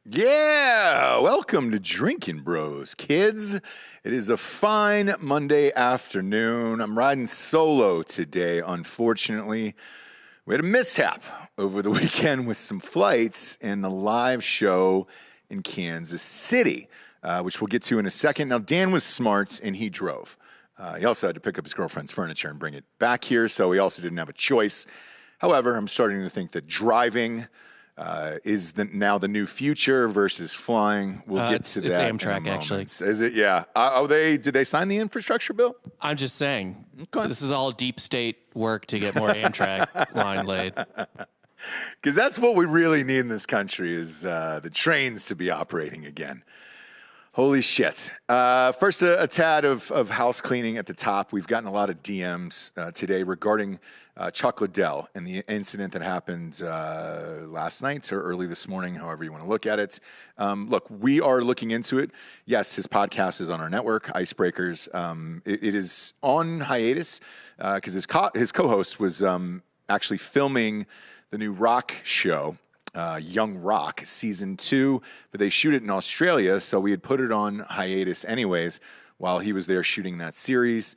Yeah, welcome to Drinkin, Bros, kids. It is a fine Monday afternoon. I'm riding solo today, unfortunately. We had a mishap over the weekend with some flights and the live show in Kansas City, which we'll get to in a second. Now, Dan was smart, and he drove. He also had to pick up his girlfriend's furniture and bring it back here, so he also didn't have a choice. However, I'm starting to think that driving is now the new future versus flying. We'll get to that. It's Amtrak, actually. Is it? Yeah. Did they sign the infrastructure bill? I'm just saying. Okay. This is all deep state work to get more Amtrak line laid. Because that's what we really need in this country is the trains to be operating again. Holy shit. First, a tad of house cleaning at the top. We've gotten a lot of DMs today regarding Chuck Liddell and the incident that happened last night or early this morning, however you want to look at it. Look, we are looking into it. Yes, his podcast is on our network, Icebreakers. It is on hiatus because his co-host was actually filming the new rock show, Young Rock season 2, but they shoot it in Australia, so we had put it on hiatus anyways while he was there shooting that series.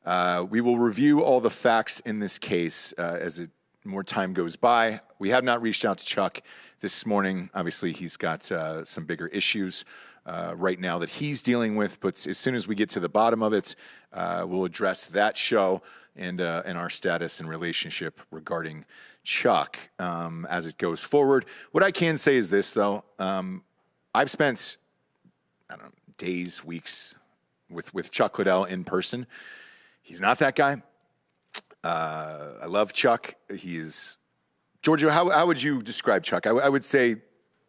We will review all the facts in this case as more time goes by. We have not reached out to Chuck this morning. Obviously, he's got some bigger issues right now that he's dealing with, but as soon as we get to the bottom of it, we'll address that show and our status and relationship regarding Chuck as it goes forward. What I can say is this, though. I've spent, days, weeks with Chuck Liddell in person. He's not that guy. I love Chuck. Giorgio, how would you describe Chuck? I would say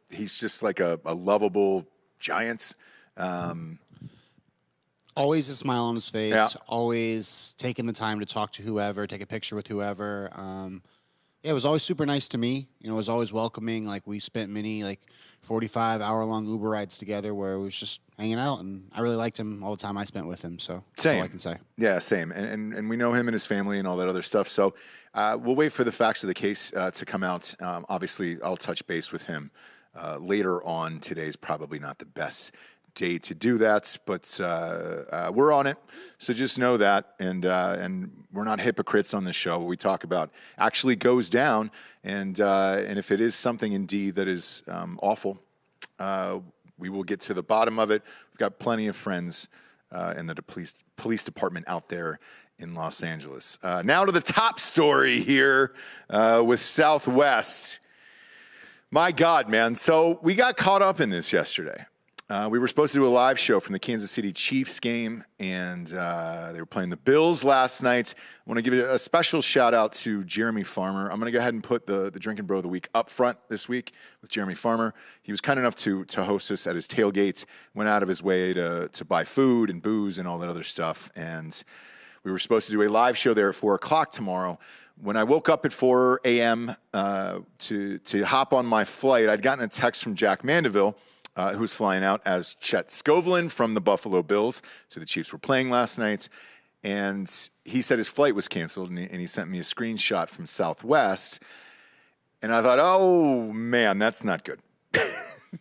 he's just like a lovable giant. Always a smile on his face. Yeah. Always taking the time to talk to whoever, take a picture with whoever. It was always super nice to me. It was always welcoming. Like, we spent many 45-hour-long Uber rides together where it was just hanging out, and I really liked him all the time I spent with him. So that's all I can say. Yeah, same. And we know him and his family and all that other stuff. So we'll wait for the facts of the case to come out. Obviously, I'll touch base with him later on. Today's probably not the best day to do that, but we're on it. So just know that, and we're not hypocrites on this show. What we talk about actually goes down, and if it is something indeed that is awful, we will get to the bottom of it. We've got plenty of friends in the police department out there in Los Angeles. Now to the top story here with Southwest. My God, man. So we got caught up in this yesterday. We were supposed to do a live show from the Kansas City Chiefs game, and they were playing the Bills last night. I want to give a special shout-out to Jeremy Farmer. I'm going to go ahead and put the Drinkin' Bro of the Week up front this week with Jeremy Farmer. He was kind enough to host us at his tailgate, went out of his way to buy food and booze and all that other stuff, and we were supposed to do a live show there at 4 o'clock tomorrow. When I woke up at 4 a.m. To hop on my flight, I'd gotten a text from Jack Mandeville, who's flying out as Chet Scovelin from the Buffalo Bills. So the Chiefs were playing last night. And he said his flight was canceled, and he sent me a screenshot from Southwest. And I thought, oh, man, that's not good.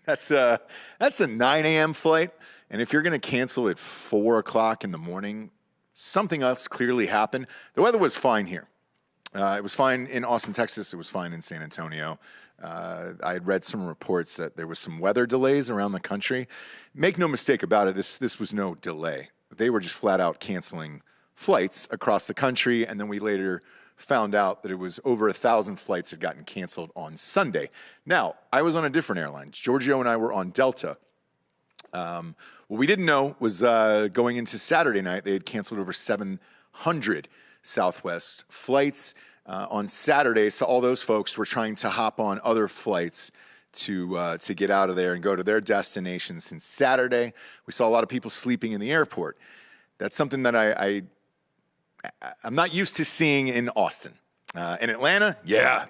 That's a 9 a.m. flight. And if you're going to cancel at 4 o'clock in the morning, something else clearly happened. The weather was fine here. It was fine in Austin, Texas. It was fine in San Antonio. I had read some reports that there was some weather delays around the country. Make no mistake about it, this was no delay. They were just flat out canceling flights across the country, and then we later found out that it was over 1,000 flights had gotten canceled on Sunday. Now, I was on a different airline. Giorgio and I were on Delta. What we didn't know was going into Saturday night, they had canceled over 700 Southwest flights. On Saturday, so all those folks were trying to hop on other flights to get out of there and go to their destination. Since Saturday, we saw a lot of people sleeping in the airport. That's something that I'm not used to seeing in Austin. In Atlanta, yeah.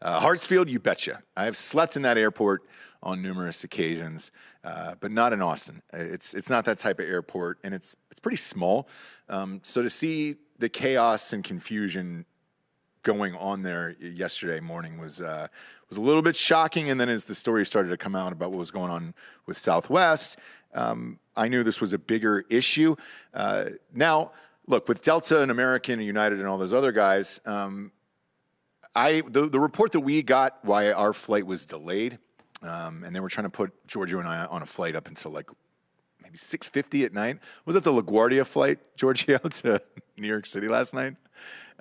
Hartsfield, you betcha. I have slept in that airport on numerous occasions, but not in Austin. It's not that type of airport, and it's pretty small. So to see the chaos and confusion going on there yesterday morning was a little bit shocking. And then as the story started to come out about what was going on with Southwest, I knew this was a bigger issue. Now, look, with Delta and American and United and all those other guys, the report that we got why our flight was delayed, and they were trying to put Giorgio and I on a flight up until like maybe 6:50 at night. Was that the LaGuardia flight, Giorgio, to New York City last night?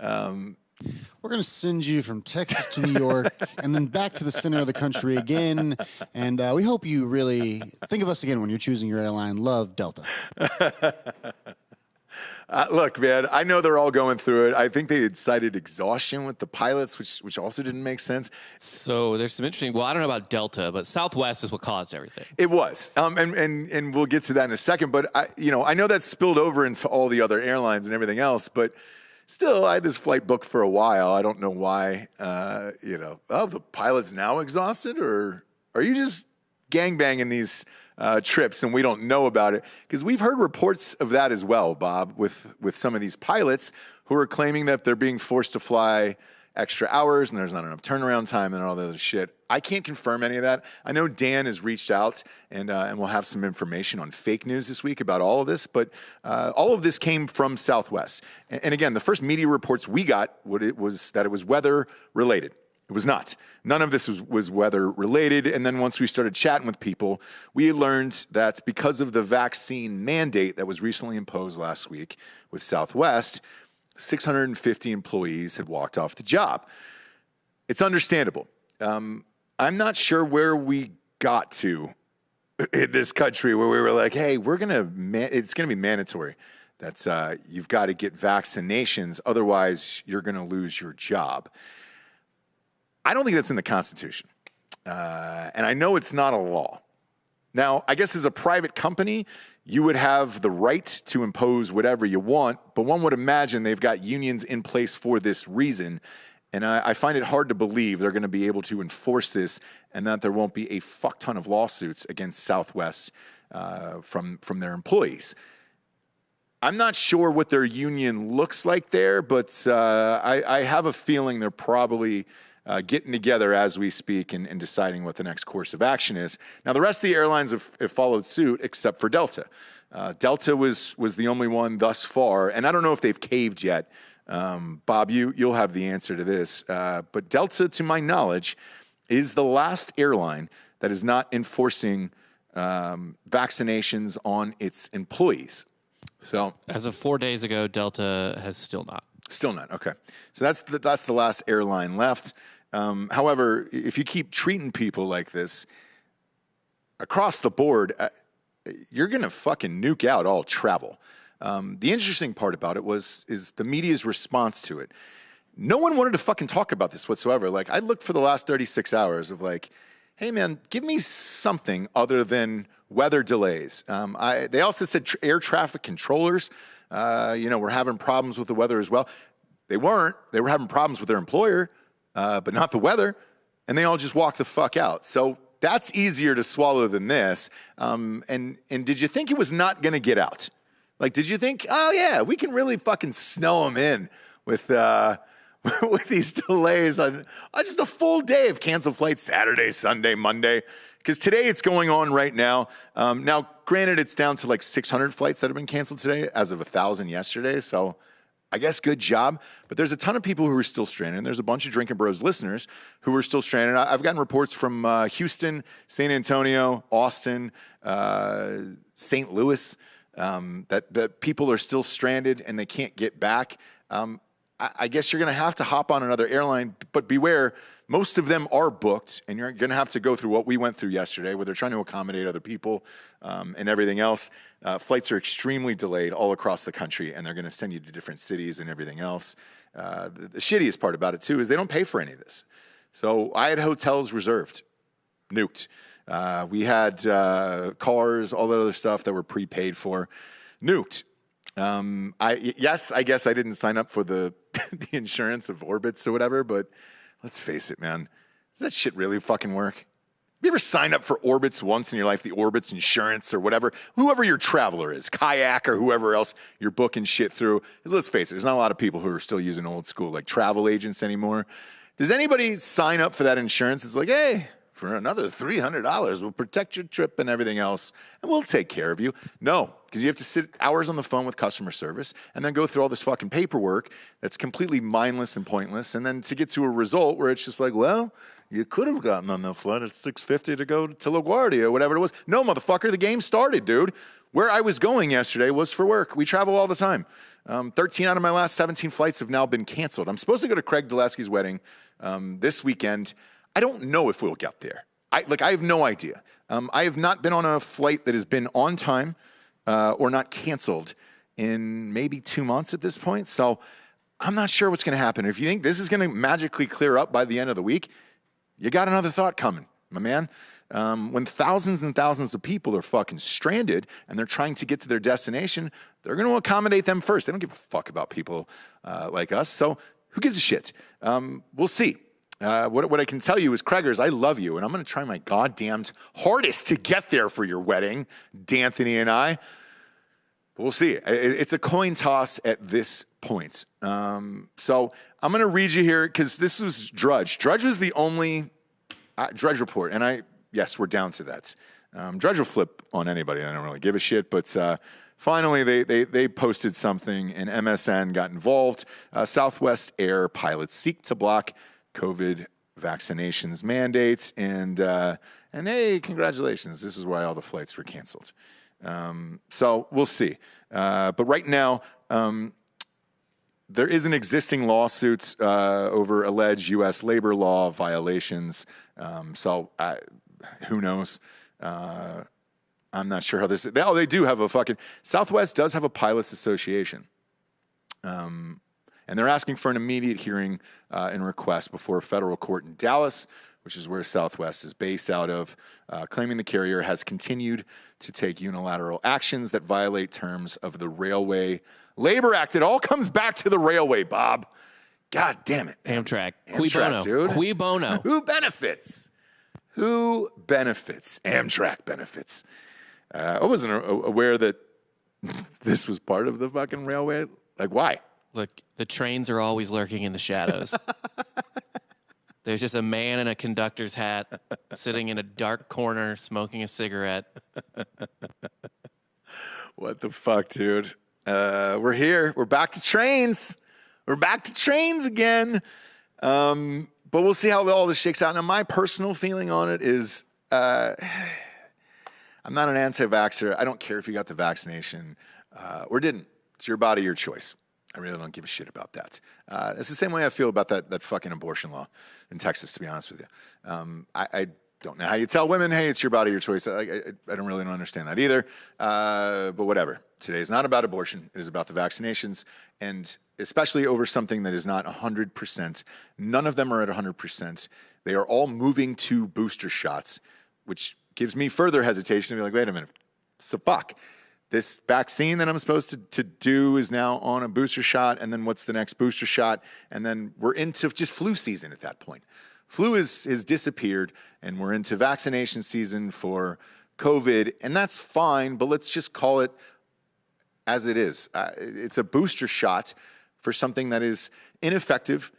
We're going to send you from Texas to New York and then back to the center of the country again. And we hope you really think of us again when you're choosing your airline. Love, Delta. Look, man, I know they're all going through it. I think they had cited exhaustion with the pilots, which also didn't make sense. So there's some interesting. Well, I don't know about Delta, but Southwest is what caused everything. It was, and we'll get to that in a second. But I know that spilled over into all the other airlines and everything else. But still, I had this flight booked for a while. I don't know why. The pilot's now exhausted, or are you just gangbanging these trips and we don't know about it? Because we've heard reports of that as well, Bob, with some of these pilots who are claiming that they're being forced to fly extra hours and there's not enough turnaround time and all that other shit. I can't confirm any of that. I know Dan has reached out and we'll have some information on fake news this week about all of this, but all of this came from Southwest. And again, the first media reports we got was that it was weather related. It was not. None of this was weather related. And then once we started chatting with people, we learned that because of the vaccine mandate that was recently imposed last week with Southwest, 650 employees had walked off the job. It's understandable. I'm not sure where we got to in this country where we were like, hey, it's going to be mandatory that you've got to get vaccinations. Otherwise, you're going to lose your job. I don't think that's in the Constitution. And I know it's not a law. Now, I guess as a private company, you would have the right to impose whatever you want, but one would imagine they've got unions in place for this reason. And I find it hard to believe they're going to be able to enforce this and that there won't be a fuck ton of lawsuits against Southwest from their employees. I'm not sure what their union looks like there, but I have a feeling they're probably getting together as we speak and deciding what the next course of action is. Now, the rest of the airlines have followed suit except for Delta. Delta was the only one thus far, and I don't know if they've caved yet. Bob, you'll have the answer to this. But Delta, to my knowledge, is the last airline that is not enforcing vaccinations on its employees. So, as of 4 days ago, Delta has still not. Still not. Okay. So that's the last airline left. However, if you keep treating people like this across the board, you're going to fucking nuke out all travel. The interesting part about it is the media's response to it. No one wanted to fucking talk about this whatsoever. Like, I looked for the last 36 hours of like, hey man, give me something other than weather delays. They also said air traffic controllers, we're having problems with the weather as well. They weren't. They were having problems with their employer, but not the weather. And they all just walked the fuck out. So that's easier to swallow than this. And did you think it was not going to get out? Like, did you think, oh yeah, we can really fucking snow them in with with these delays on just a full day of canceled flights, Saturday, Sunday, Monday? Because today it's going on right now. Now, granted, it's down to like 600 flights that have been canceled today as of 1,000 yesterday. So I guess good job. But there's a ton of people who are still stranded. And there's a bunch of Drinkin' Bros listeners who are still stranded. I've gotten reports from Houston, San Antonio, Austin, St. Louis, that people are still stranded and they can't get back. I guess you're going to have to hop on another airline, but beware, most of them are booked, and you're going to have to go through what we went through yesterday, where they're trying to accommodate other people and everything else. Flights are extremely delayed all across the country, and they're going to send you to different cities and everything else. The shittiest part about it, too, is they don't pay for any of this. So I had hotels reserved, nuked. We had cars, all that other stuff that were prepaid for, nuked. I guess I didn't sign up for the the insurance of Orbitz or whatever, but let's face it, man. Does that shit really fucking work? you ever signed up for Orbitz once in your life, the Orbitz insurance or whatever, whoever your traveler is, Kayak or whoever else you're booking shit through? Because let's face it, there's not a lot of people who are still using old school like travel agents anymore. Does anybody sign up for that insurance? It's like, hey, for another $300, we'll protect your trip and everything else, and we'll take care of you. No, because you have to sit hours on the phone with customer service and then go through all this fucking paperwork that's completely mindless and pointless, and then to get to a result where it's just like, well, you could have gotten on the flight at $6.50 to go to LaGuardia or whatever it was. No, motherfucker, the game started, dude. Where I was going yesterday was for work. We travel all the time. 13 out of my last 17 flights have now been canceled. I'm supposed to go to Craig Dulesky's wedding this weekend. I don't know if we'll get there. I have no idea. I have not been on a flight that has been on time or not canceled in maybe 2 months at this point. So I'm not sure what's going to happen. If you think this is going to magically clear up by the end of the week, you got another thought coming, my man. When thousands and thousands of people are fucking stranded and they're trying to get to their destination, they're going to accommodate them first. They don't give a fuck about people like us. So who gives a shit? We'll see. What I can tell you is, Craigers, I love you, and I'm going to try my goddamned hardest to get there for your wedding, D'Anthony and I. But we'll see. It's a coin toss at this point. So I'm going to read you here because this was Drudge. Drudge was the only Drudge report, and yes, we're down to that. Drudge will flip on anybody. I don't really give a shit, but finally they posted something, and MSN got involved. Southwest Air pilots seek to block COVID vaccinations mandates, and hey, congratulations. This is why all the flights were canceled. So we'll see. But right now, there is an existing lawsuit over alleged U.S. labor law violations. So who knows? I'm not sure how this. They do have a fucking Southwest does have a pilots association. And they're asking for an immediate hearing and request before a federal court in Dallas, which is where Southwest is based out of, claiming the carrier has continued to take unilateral actions that violate terms of the Railway Labor Act. It all comes back to the railway, Bob. God damn it. Amtrak. Cui bono, dude. Cui bono. Who benefits? Who benefits? Amtrak benefits. I wasn't aware that this was part of the fucking railway. Like, why? Look, the trains are always lurking in the shadows. There's just a man in a conductor's hat sitting in a dark corner smoking a cigarette. What the fuck, dude? We're here. We're back to trains. We're back to trains again. But we'll see how all this shakes out. Now, my personal feeling on it is I'm not an anti-vaxxer. I don't care if you got the vaccination or didn't. It's your body, your choice. I really don't give a shit about that. It's the same way I feel about that fucking abortion law in Texas, to be honest with you. I don't know how you tell women, hey, it's your body, your choice. I don't understand that either. But whatever. Today is not about abortion. It is about the vaccinations, and especially over something that is not 100%. None of them are at 100%. They are all moving to booster shots, which gives me further hesitation to be like, wait a minute. So fuck. This vaccine that I'm supposed to do is now on a booster shot, and then what's the next booster shot? And then we're into just flu season at that point. Flu has disappeared, and we're into vaccination season for COVID, and that's fine, but let's just call it as it is. It's a booster shot for something that is ineffective.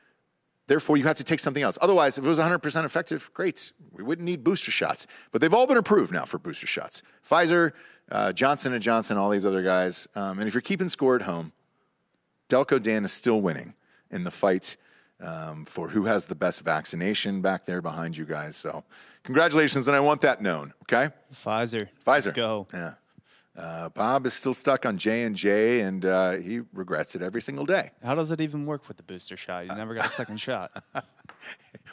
Therefore, you have to take something else. Otherwise, if it was 100% effective, great. We wouldn't need booster shots. But they've all been approved now for booster shots. Pfizer, Johnson & Johnson, all these other guys. And if you're keeping score at home, Delco Dan is still winning in the fight for who has the best vaccination back there behind you guys. So congratulations, and I want that known, okay? Pfizer. Let's go. Yeah. Bob is still stuck on J&J, and he regrets it every single day. How does it even work with the booster shot? You never got a second shot.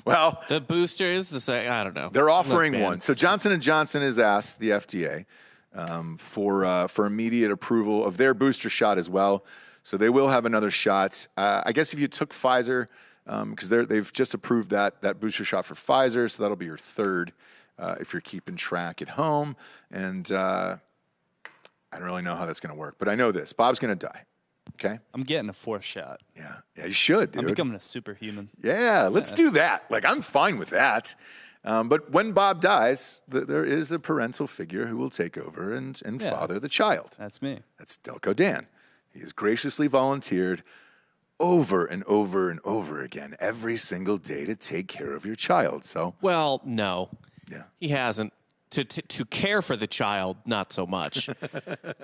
Well, the booster is I don't know. They're offering one. So Johnson & Johnson has asked the FDA for immediate approval of their booster shot as well. So they will have another shot. I guess if you took Pfizer, because they've just approved that booster shot for Pfizer, so that'll be your third if you're keeping track at home. And I don't really know how that's going to work, but I know this. Bob's going to die, okay? I'm getting a fourth shot. Yeah, you should, dude. I'm becoming a superhuman. Yeah, let's do that. Like, I'm fine with that. But when Bob dies, there is a parental figure who will take over and father the child. That's me. That's Delco Dan. He has graciously volunteered over and over and over again every single day to take care of your child. So, Well, no. yeah. He hasn't. To care for the child, not so much.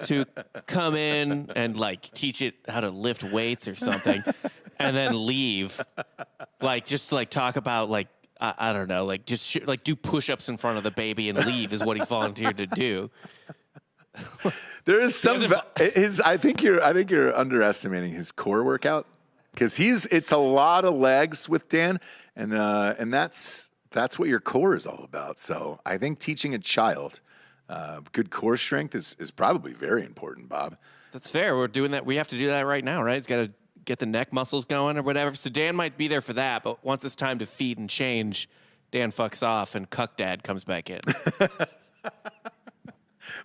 To come in and like teach it how to lift weights or something, and then leave, like just like talk about like I don't know, like just like do push-ups in front of the baby and leave is what he's volunteered to do. There is some I think you're underestimating his core workout because it's a lot of legs with Dan, and that's what your core is all about. So I think teaching a child good core strength is probably very important, Bob. That's fair. We're doing that. We have to do that right now, right? He's got to get the neck muscles going or whatever. So Dan might be there for that, but once it's time to feed and change, Dan fucks off and Cuck Dad comes back in.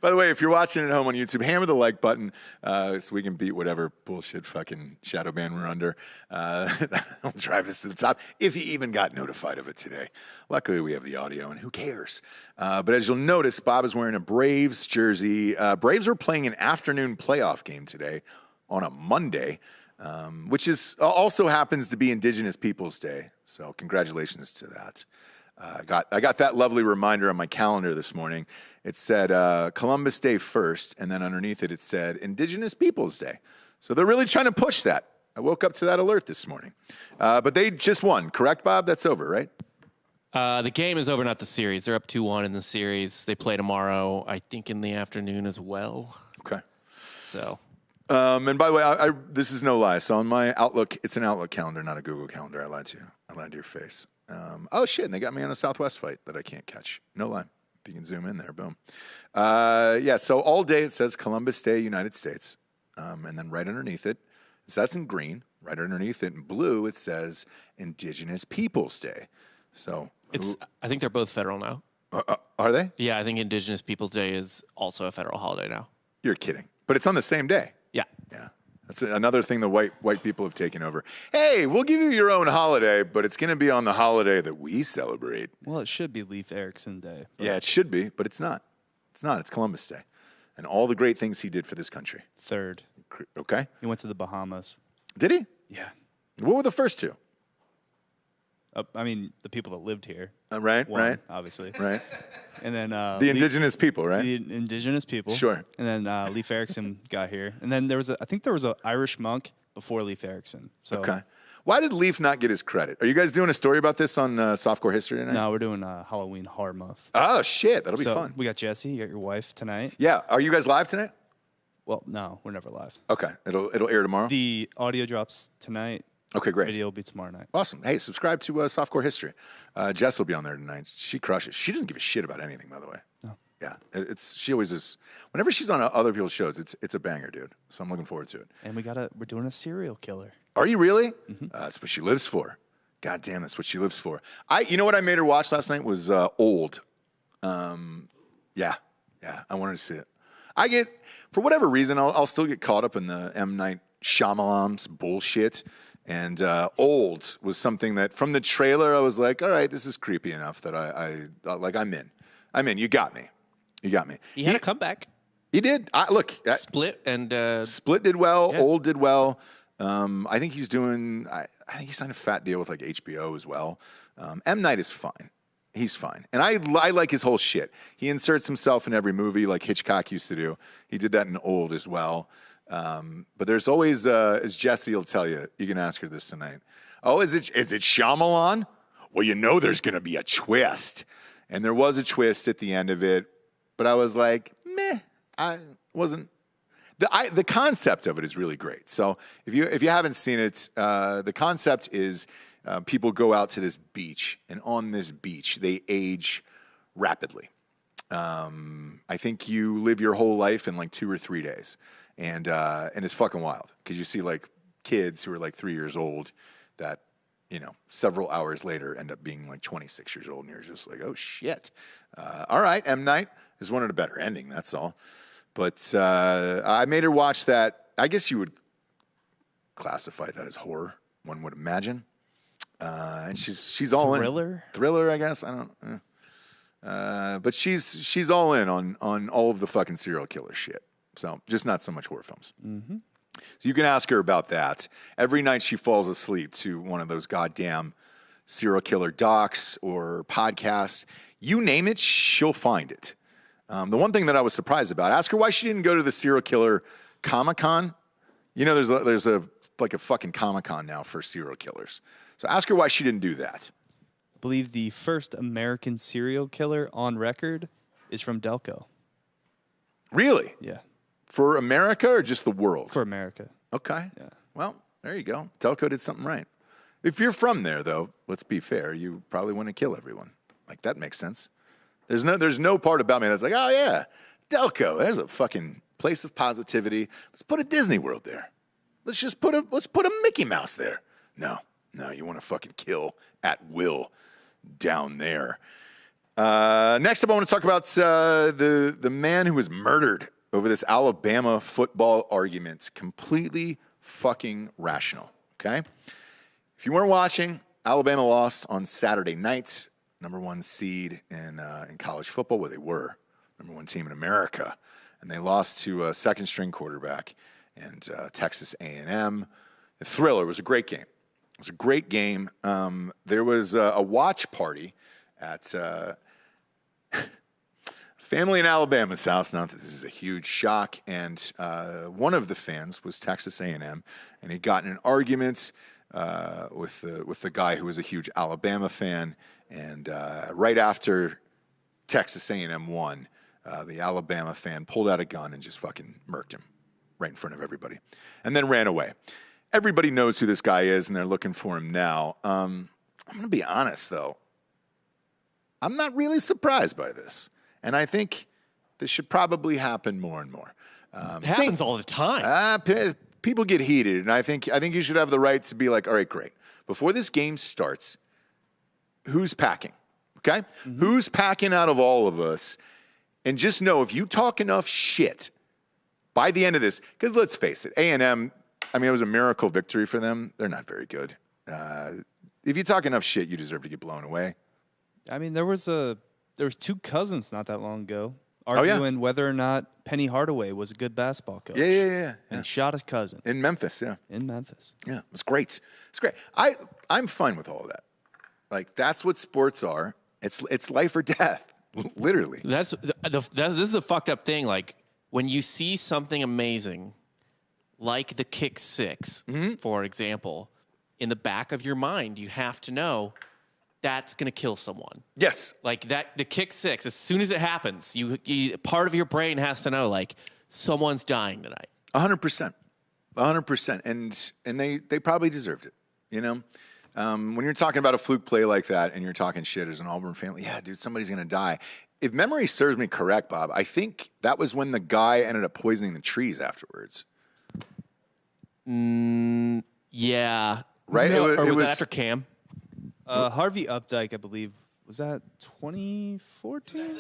By the way, if you're watching at home on YouTube, hammer the like button so we can beat whatever bullshit fucking shadow ban we're under. That'll drive us to the top, if you even got notified of it today. Luckily, we have the audio, and who cares? But as you'll notice, Bob is wearing a Braves jersey. Braves are playing an afternoon playoff game today on a Monday, which is also happens to be Indigenous Peoples Day. So congratulations to that. I got that lovely reminder on my calendar this morning. It said Columbus Day first, and then underneath it said Indigenous Peoples Day. So they're really trying to push that. I woke up to that alert this morning. But they just won, correct, Bob? That's over, right? The game is over, not the series. They're up 2-1 in the series. They play tomorrow, I think, in the afternoon as well. Okay. So. And by the way, this is no lie. So on my Outlook, it's an Outlook calendar, not a Google calendar. I lied to you. I lied to your face. Oh, shit, and they got me on a Southwest flight that I can't catch. No lie. If you can zoom in there, boom. Yeah, so all day it says Columbus Day, United States. And then right underneath it, so that's in green. Right underneath it in blue, it says Indigenous Peoples Day. So I think they're both federal now. Are they? Yeah, I think Indigenous Peoples Day is also a federal holiday now. You're kidding. But it's on the same day. Yeah. Yeah. That's another thing the white people have taken over. Hey, we'll give you your own holiday, but it's going to be on the holiday that we celebrate. Well, it should be Leif Erikson Day. Yeah, it should be, but it's not. It's not. It's Columbus Day. And all the great things he did for this country. Third. Okay. He went to the Bahamas. Did he? Yeah. What were the first two? I mean, the people that lived here. Right, One, right. Obviously. Right. And then the indigenous people, right? The indigenous people. Sure. And then Leif Erikson got here. And then I think there was an Irish monk before Leif Erikson. So okay. Why did Leif not get his credit? Are you guys doing a story about this on Softcore History tonight? No, we're doing Halloween Horror Month. Oh, shit. That'll be fun. We got Jesse. You got your wife tonight. Yeah. Are you guys live tonight? Well, no, we're never live. Okay. It'll air tomorrow? The audio drops tonight. Okay, great. Video will be tomorrow night. Awesome. Hey, subscribe to Softcore History. Jess will be on there tonight. She crushes. She doesn't give a shit about anything, by the way. No. Yeah. She always is. Whenever she's on other people's shows, it's a banger, dude. So I'm looking forward to it. And we're doing a serial killer. Are you really? Mm-hmm. That's what she lives for. God damn, that's what she lives for. You know what I made her watch last night was Old. Yeah, I wanted to see it. For whatever reason, I'll still get caught up in the M. Night Shyamalan's bullshit. And Old was something that from the trailer, I was like, all right, this is creepy enough that I'm in. I'm in. You got me. He had a comeback. He did. Split and Split did well. Yeah. Old did well. I think he's doing. I think he signed a fat deal with like HBO as well. M. Night is fine. He's fine, and I like his whole shit. He inserts himself in every movie like Hitchcock used to do. He did that in Old as well. But there's always, as Jesse will tell you, you can ask her this tonight. Oh, is it Shyamalan? Well, you know there's going to be a twist. And there was a twist at the end of it, but I was like, meh. I wasn't. The concept of it is really great. So if you haven't seen it, the concept is people go out to this beach, and on this beach they age rapidly. I think you live your whole life in like 2 or 3 days. And it's fucking wild because you see like kids who are like 3 years old that, several hours later end up being like 26 years old. And you're just like, oh shit. All right. M. Night just wanted a better ending. That's all. But I made her watch that. I guess you would classify that as horror, one would imagine. And she's all Thriller? in. Thriller, I guess. I don't. But she's all in on all of the fucking serial killer shit. So just not so much horror films. Mm-hmm. So you can ask her about that. Every night she falls asleep to one of those goddamn serial killer docs or podcasts. You name it, she'll find it. The one thing that I was surprised about, ask her why she didn't go to the serial killer Comic-Con. You know, there's a fucking Comic-Con now for serial killers. So ask her why she didn't do that. I believe the first American serial killer on record is from Delco. Really? Yeah. For America or just the world? For America. Okay. Yeah. Well, there you go. Delco did something right. If you're from there, though, let's be fair, you probably want to kill everyone. Like, that makes sense. There's no part about me that's like, oh, yeah, Delco, there's a fucking place of positivity. Let's put a Disney World there. Let's put a Mickey Mouse there. No, you want to fucking kill at will down there. Next up, I want to talk about the man who was murdered over this Alabama football argument. Completely fucking rational, okay? If you weren't watching, Alabama lost on Saturday night. #1 seed in college football, where they were #1 team in America, and they lost to a second-string quarterback and Texas A&M. The Thriller was a great game. It was a great game. There was a watch party at family in Alabama's house. Not that this is a huge shock. And one of the fans was Texas A&M, and he got in an argument with the guy who was a huge Alabama fan. And right after Texas A&M won, the Alabama fan pulled out a gun and just fucking murked him right in front of everybody, and then ran away. Everybody knows who this guy is, and they're looking for him now. I'm going to be honest, though. I'm not really surprised by this. And I think this should probably happen more and more. It happens all the time. People get heated, and I think you should have the right to be like, all right, great. Before this game starts, who's packing? Okay? Mm-hmm. Who's packing out of all of us? And just know, if you talk enough shit by the end of this, because let's face it, A&M, I mean, it was a miracle victory for them. They're not very good. If you talk enough shit, you deserve to get blown away. I mean, there was two cousins not that long ago arguing whether or not Penny Hardaway was a good basketball coach. Yeah. And he shot his cousin. In Memphis, yeah. In Memphis. Yeah, it was great. It's great. I'm fine with all of that. Like, that's what sports are. It's life or death, literally. This is the fucked up thing. Like, when you see something amazing, like the kick six, for example, in the back of your mind, you have to know that's going to kill someone. Yes. Like that, the kick six, as soon as it happens, you part of your brain has to know, like, someone's dying tonight. 100%. 100%. And they probably deserved it, you know? When you're talking about a fluke play like that and you're talking shit as an Auburn family, yeah, dude, somebody's going to die. If memory serves me correct, Bob, I think that was when the guy ended up poisoning the trees afterwards. Yeah. Right? No, or was that after Cam? Harvey Updike, I believe, was that 2014?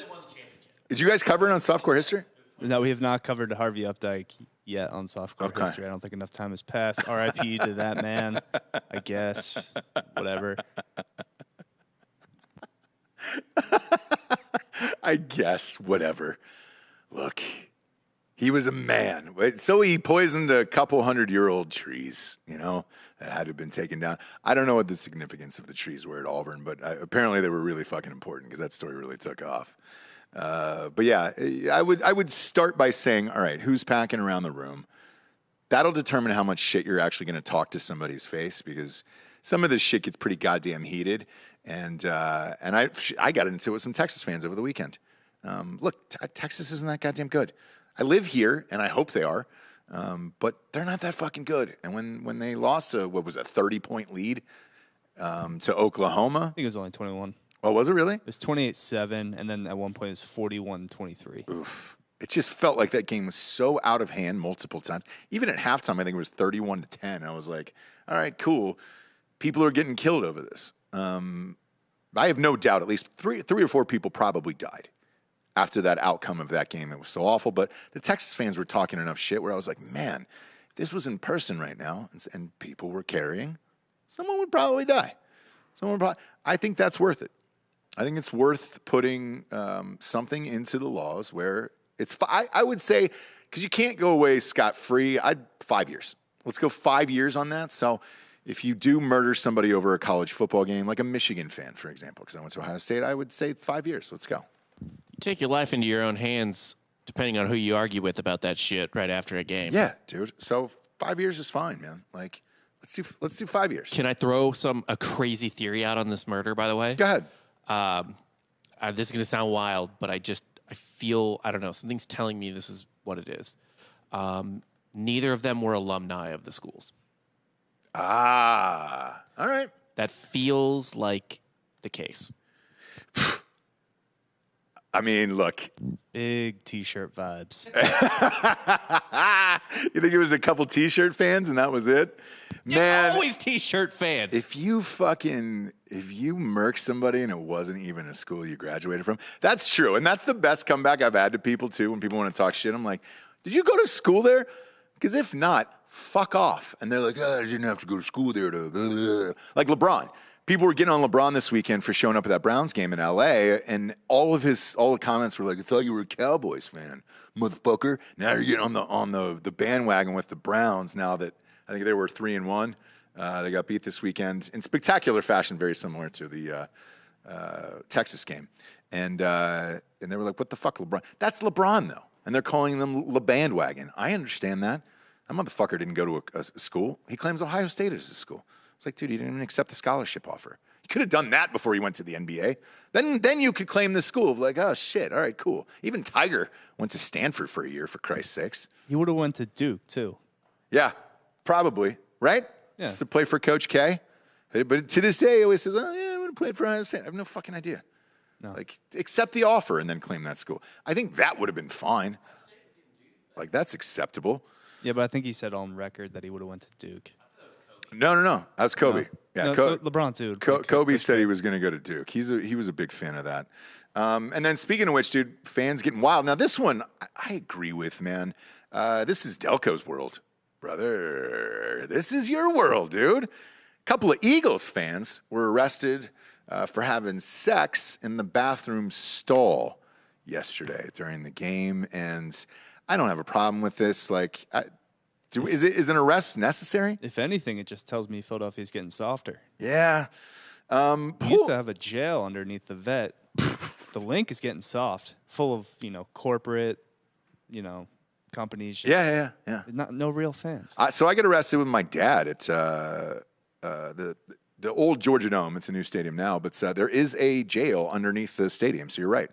Did you guys cover it on Softcore History? No, we have not covered Harvey Updike yet on Softcore History. I don't think enough time has passed. R.I.P. to that man, I guess. Whatever. I guess, whatever. Look, he was a man. So he poisoned a couple 100-year-old trees, you know, that had to have been taken down. I don't know what the significance of the trees were at Auburn, but apparently they were really fucking important because that story really took off. But yeah, I would start by saying, all right, who's packing around the room? That'll determine how much shit you're actually going to talk to somebody's face, because some of this shit gets pretty goddamn heated. And I got into it with some Texas fans over the weekend. Look, Texas isn't that goddamn good. I live here, and I hope they are, but they're not that fucking good. And when they lost a 30-point lead to Oklahoma, I think it was only 21. Oh, was it really? It was 28-7, and then at one point it was 41-23. Oof. It just felt like that game was so out of hand multiple times. Even at halftime, I think it was 31-10. I was like, all right, cool. People are getting killed over this. I have no doubt at least three or four people probably died after that outcome of that game. It was so awful. But the Texas fans were talking enough shit where I was like, man, if this was in person right now and people were carrying, someone would probably die. I think that's worth it. I think it's worth putting something into the laws where it's, I would say, because you can't go away scot-free, 5 years. Let's go 5 years on that. So if you do murder somebody over a college football game, like a Michigan fan, for example, because I went to Ohio State, I would say 5 years. Let's go. You take your life into your own hands, depending on who you argue with about that shit right after a game. Yeah, dude. So 5 years is fine, man. Like, let's do 5 years. Can I throw a crazy theory out on this murder, by the way? Go ahead. This is going to sound wild, but I feel, I don't know, something's telling me this is what it is. Neither of them were alumni of the schools. Ah, all right. That feels like the case. I mean, look. Big T-shirt vibes. You think it was a couple T-shirt fans and that was it? Man, it's always T-shirt fans. If you murk somebody and it wasn't even a school you graduated from, that's true. And that's the best comeback I've had to people, too, when people want to talk shit. I'm like, did you go to school there? Because if not, fuck off. And they're like, oh, I didn't have to go to school there. Like LeBron. People were getting on LeBron this weekend for showing up at that Browns game in L.A., and all the comments were like, I thought you were a Cowboys fan, motherfucker. Now you're getting on the bandwagon with the Browns now that I think they were 3-1. They got beat this weekend in spectacular fashion, very similar to the Texas game. And they were like, what the fuck, LeBron? That's LeBron, though. And they're calling them the bandwagon. I understand that. That motherfucker didn't go to a school. He claims Ohio State is his school. It's like, dude, he didn't even accept the scholarship offer. You could have done that before he went to the NBA. Then you could claim the school. Like, oh, shit, all right, cool. Even Tiger went to Stanford for a year, for Christ's sakes. He would have went to Duke, too. Yeah, probably, right? Yeah. Just to play for Coach K. But to this day, he always says, oh, yeah, I would have played for Ohio State. I have no fucking idea. No. Like, accept the offer and then claim that school. I think that would have been fine. Like, that's acceptable. Yeah, but I think he said on record that he would have went to Duke. No. That was Kobe. No. Yeah, No, so LeBron, too. Kobe said he was going to go to Duke. He was a big fan of that. And then speaking of which, dude, fans getting wild. Now, this one, I agree with, man. This is Delco's world, brother. This is your world, dude. A couple of Eagles fans were arrested for having sex in the bathroom stall yesterday during the game. And I don't have a problem with this. Like, is an arrest necessary? If anything, it just tells me Philadelphia's getting softer. Yeah. We used to have a jail underneath the vet. The link is getting soft, full of, corporate, companies. Just Yeah. no real fans. So I get arrested with my dad at the old Georgia Dome. It's a new stadium now, but there is a jail underneath the stadium. So you're right.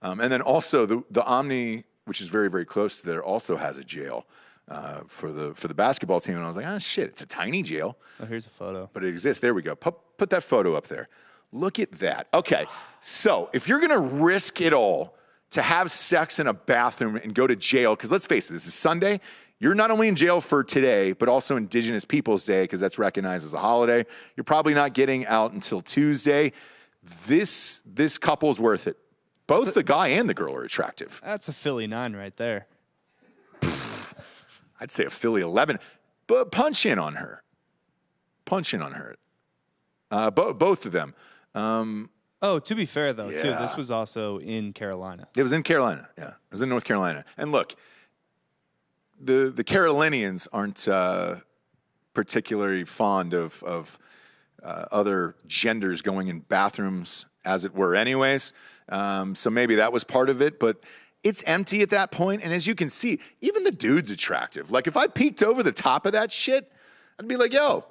And then also the Omni, which is very, very close to there, also has a jail for the basketball team. And I was like, oh, shit, it's a tiny jail. Oh, here's a photo. But it exists. There we go. Put that photo up there. Look at that. Okay, so if you're going to risk it all to have sex in a bathroom and go to jail, because let's face it, this is Sunday. You're not only in jail for today, but also Indigenous Peoples Day, because that's recognized as a holiday. You're probably not getting out until Tuesday. This couple's worth it. Both the guy and the girl are attractive. That's a Philly 9 right there. I'd say a Philly 11, but punch in on her. Both of them. To be fair, though, too, Yeah. this was also in Carolina. It was in Carolina. Yeah, it was in North Carolina. And look, the Carolinians aren't particularly fond of other genders going in bathrooms, as it were, anyways. So maybe that was part of it, but it's empty at that point. And as you can see, even the dude's attractive. Like, if I peeked over the top of that shit, I'd be like, yo,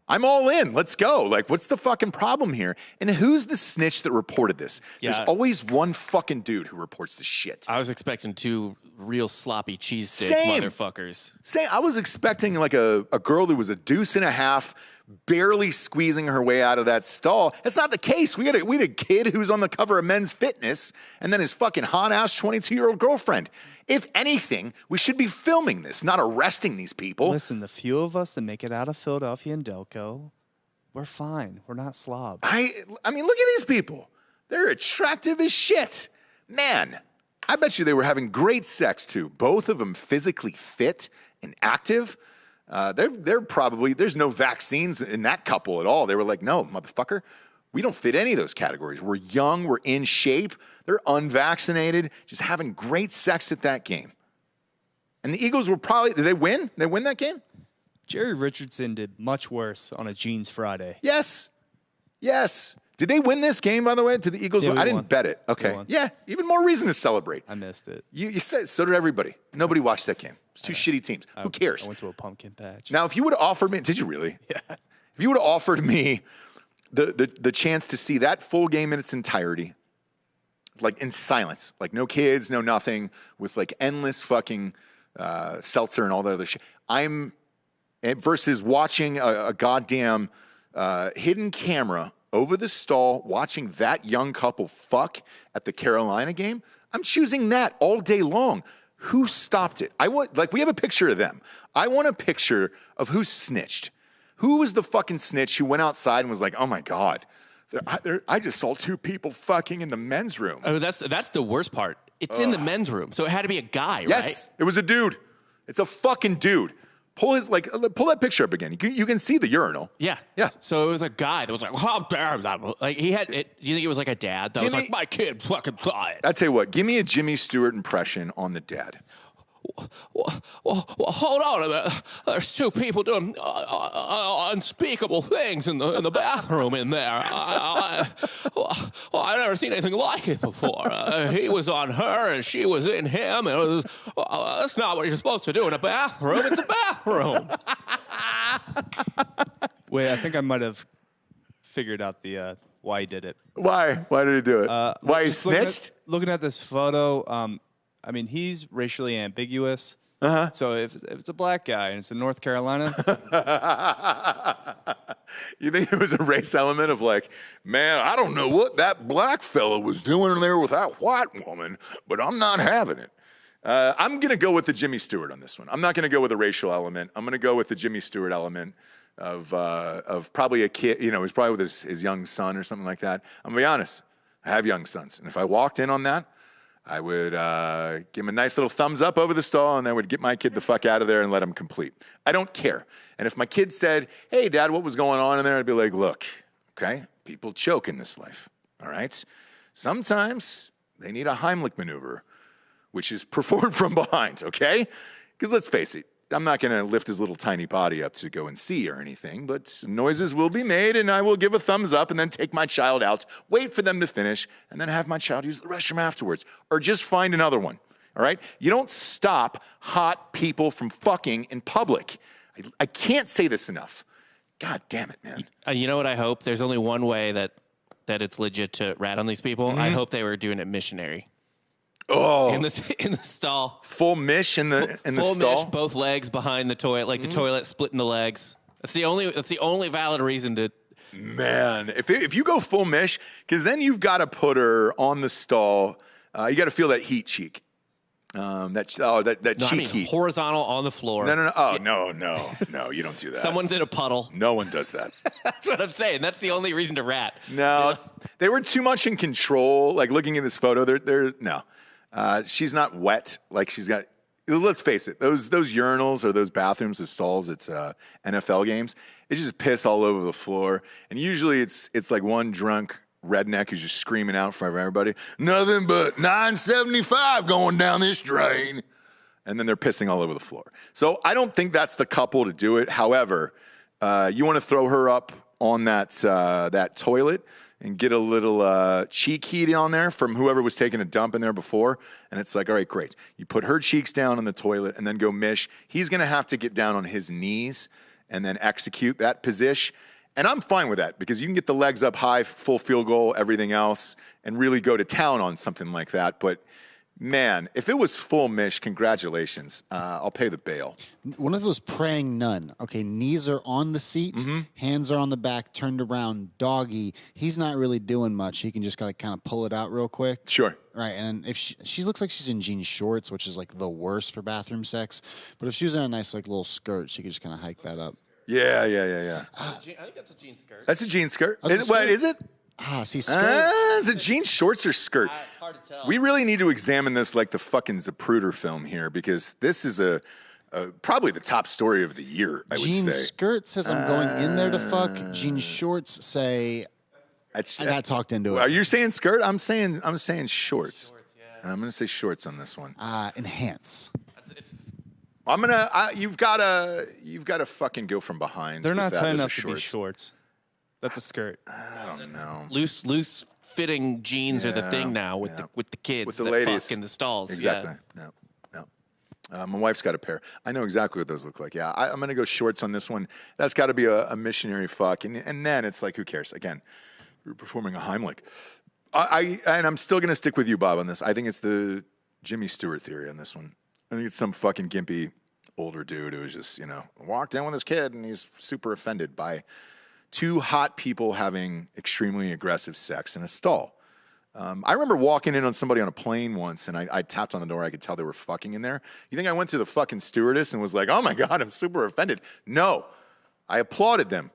I'm all in. Let's go. Like, what's the fucking problem here? And who's the snitch that reported this? Yeah. There's always one fucking dude who reports the shit. I was expecting two real sloppy cheesesteak Same. motherfuckers. I was expecting like a girl who was a deuce and a half, barely squeezing her way out of that stall. That's not the case. We had a kid who's on the cover of Men's Fitness, and then his fucking hot-ass 22-year-old girlfriend. If anything, we should be filming this, not arresting these people. Listen, the few of us that make it out of Philadelphia and Delco, we're fine. We're not slobs. I mean, look at these people. They're attractive as shit. Man, I bet you they were having great sex, too. Both of them physically fit and active. They're probably, there's no vaccines in that couple at all. They were like, no, motherfucker, We don't fit any of those categories. We're young, we're in shape. They're unvaccinated, just having great sex at that game. And the Eagles were probably, did they win? Did they win that game? Jerry Richardson did much worse on a Jeans Friday. Yes. Yes. Did they win this game, by the way? Did the Eagles win? I didn't bet it. Okay. Yeah, even more reason to celebrate. I missed it. You said, so did everybody. Nobody watched that game. It's two shitty teams. Who cares? I went to a pumpkin patch. Now, if you would have offered me, did you really? Yeah. If you would have offered me the chance to see that full game in its entirety, like in silence, like no kids, no nothing, with like endless fucking seltzer and all that other shit, versus watching a goddamn hidden camera over the stall, watching that young couple fuck at the Carolina game, I'm choosing that all day long. Who stopped it? We have a picture of them. I want a picture of who snitched. Who was the fucking snitch who went outside and was like, oh my God, I just saw two people fucking in the men's room. Oh, that's the worst part. It's in the men's room, so it had to be a guy, right? Yes, it was a dude. It's a fucking dude. Pull that picture up again. You can see the urinal. Yeah. Yeah. So it was a guy that was like, how dare that? Like he had it. Do you think it was like a dad that was like, my kid fucking saw it? I tell you what, give me a Jimmy Stewart impression on the dad. Well, hold on a minute. There's two people doing unspeakable things in the bathroom in there. I've never seen anything like it before. He was on her and she was in him. And that's not what you're supposed to do in a bathroom. It's a bathroom. Wait, I think I might have figured out the why he did it. Why? Why did he do it? Why he snitched? Looking at this photo, I mean, he's racially ambiguous. Uh-huh. So if it's a black guy and it's in North Carolina. You think it was a race element of like, man, I don't know what that black fella was doing in there with that white woman, but I'm not having it. I'm going to go with the Jimmy Stewart on this one. I'm not going to go with a racial element. I'm going to go with the Jimmy Stewart element of probably a kid, he's probably with his young son or something like that. I'm going to be honest. I have young sons. And if I walked in on that, I would give him a nice little thumbs up over the stall, and I would get my kid the fuck out of there and let him complete. I don't care. And if my kid said, hey, Dad, what was going on in there? I'd be like, look, okay, people choke in this life, all right? Sometimes they need a Heimlich maneuver, which is performed from behind, okay? Because let's face it, I'm not going to lift his little tiny body up to go and see or anything, but noises will be made, and I will give a thumbs up and then take my child out, wait for them to finish, and then have my child use the restroom afterwards, or just find another one, all right? You don't stop hot people from fucking in public. I can't say this enough. God damn it, man. You know what I hope? There's only one way that it's legit to rat on these people. Mm-hmm. I hope they were doing it missionary. Oh, in the stall, full mish in the full stall, mish, both legs behind the toilet, like the toilet splitting the legs. That's the only valid reason to. Man, if you go full mish, because then you've got to put her on the stall. You got to feel that heat cheek. That cheek heat, horizontal on the floor. No. Oh no, you don't do that. Someone's in a puddle. No one does that. That's what I'm saying. That's the only reason to rat. No, they were too much in control. Like looking at this photo, they're no. She's not wet. Like she's got, let's face it, those urinals or those bathrooms, the stalls, it's NFL games. It's just piss all over the floor. And usually it's like one drunk redneck who's just screaming out in front of everybody, nothing but 975 going down this drain. And then they're pissing all over the floor. So I don't think that's the couple to do it. However, you want to throw her up on that toilet and get a little cheek heat on there from whoever was taking a dump in there before. And it's like, all right, great. You put her cheeks down on the toilet and then go mish. He's going to have to get down on his knees and then execute that position. And I'm fine with that because you can get the legs up high, full field goal, everything else, and really go to town on something like that. But man, if it was full mish, congratulations. I'll pay the bail. One of those praying nun. Okay, knees are on the seat, hands are on the back, turned around, doggy. He's not really doing much. He can just kind of pull it out real quick. Sure. Right, and if she looks like she's in jean shorts, which is like the worst for bathroom sex. But if she was in a nice like little skirt, she could just kind of hike that up. Yeah. I think that's a jean skirt. That's a jean skirt. What is it? See, skirt. Is it jean shorts or skirt? It's hard to tell. We really need to examine this like the fucking Zapruder film here because this is probably the top story of the year, I would say. Jean skirt says I'm going in there to fuck. Jean shorts say I got talked into it. Are you saying skirt? I'm saying shorts. I'm gonna say shorts on this one. Enhance. You've gotta fucking go from behind. They're with not that. tight Those enough are to be shorts. That's a skirt. I don't know. Loose fitting jeans are the thing now with the kids with the that ladies fuck in the stalls. Exactly. Yeah. No. My wife's got a pair. I know exactly what those look like. Yeah, I'm gonna go shorts on this one. That's got to be a missionary fuck, and then it's like, who cares? Again, we're performing a Heimlich. And I'm still gonna stick with you, Bob, on this. I think it's the Jimmy Stewart theory on this one. I think it's some fucking gimpy older dude who was just, walked in with his kid and he's super offended by two hot people having extremely aggressive sex in a stall. I remember walking in on somebody on a plane once and I tapped on the door. I could tell they were fucking in there. You think I went to the fucking stewardess and was like, oh my God, I'm super offended? No, I applauded them.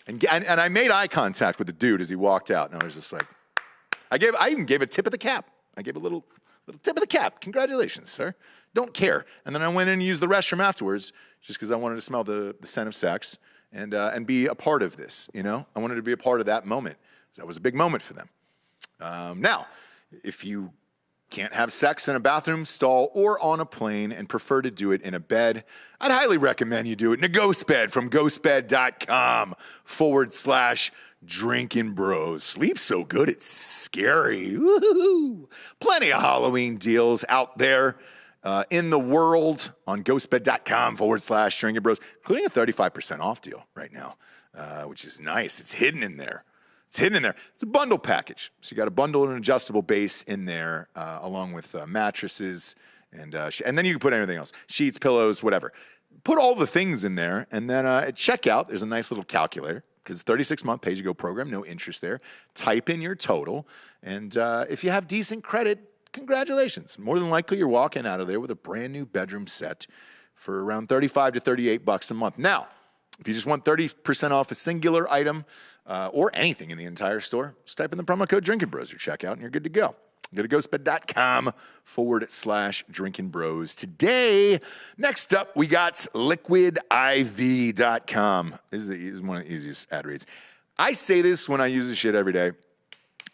And I made eye contact with the dude as he walked out. And I was just like, I even gave a tip of the cap. I gave a little tip of the cap. Congratulations, sir. Don't care. And then I went in and used the restroom afterwards just because I wanted to smell the scent of sex and be a part of this, I wanted to be a part of that moment. That was a big moment for them. Now, if you can't have sex in a bathroom stall or on a plane and prefer to do it in a bed, I'd highly recommend you do it in a ghost bed from ghostbed.com/Drinkin Bros. Sleep so good, it's scary. Woo-hoo-hoo. Plenty of Halloween deals out there in the world on ghostbed.com/Drinkin Bros, including a 35% off deal right now, which is nice. It's hidden in there. It's a bundle package. So you got a bundle and an adjustable base in there, along with mattresses, and then you can put anything else. Sheets, pillows, whatever. Put all the things in there, and then at checkout, there's a nice little calculator, because 36-month pay-as-you-go program, no interest there. Type in your total, and if you have decent credit, congratulations. More than likely, you're walking out of there with a brand new bedroom set for around $35 to $38 a month. Now, if you just want 30% off a singular item or anything in the entire store, just type in the promo code Drinkin Bros at checkout and you're good to go. Go to ghostbed.com/Drinkin Bros. Today, next up, we got liquidiv.com. This is one of the easiest ad reads. I say this when I use this shit every day.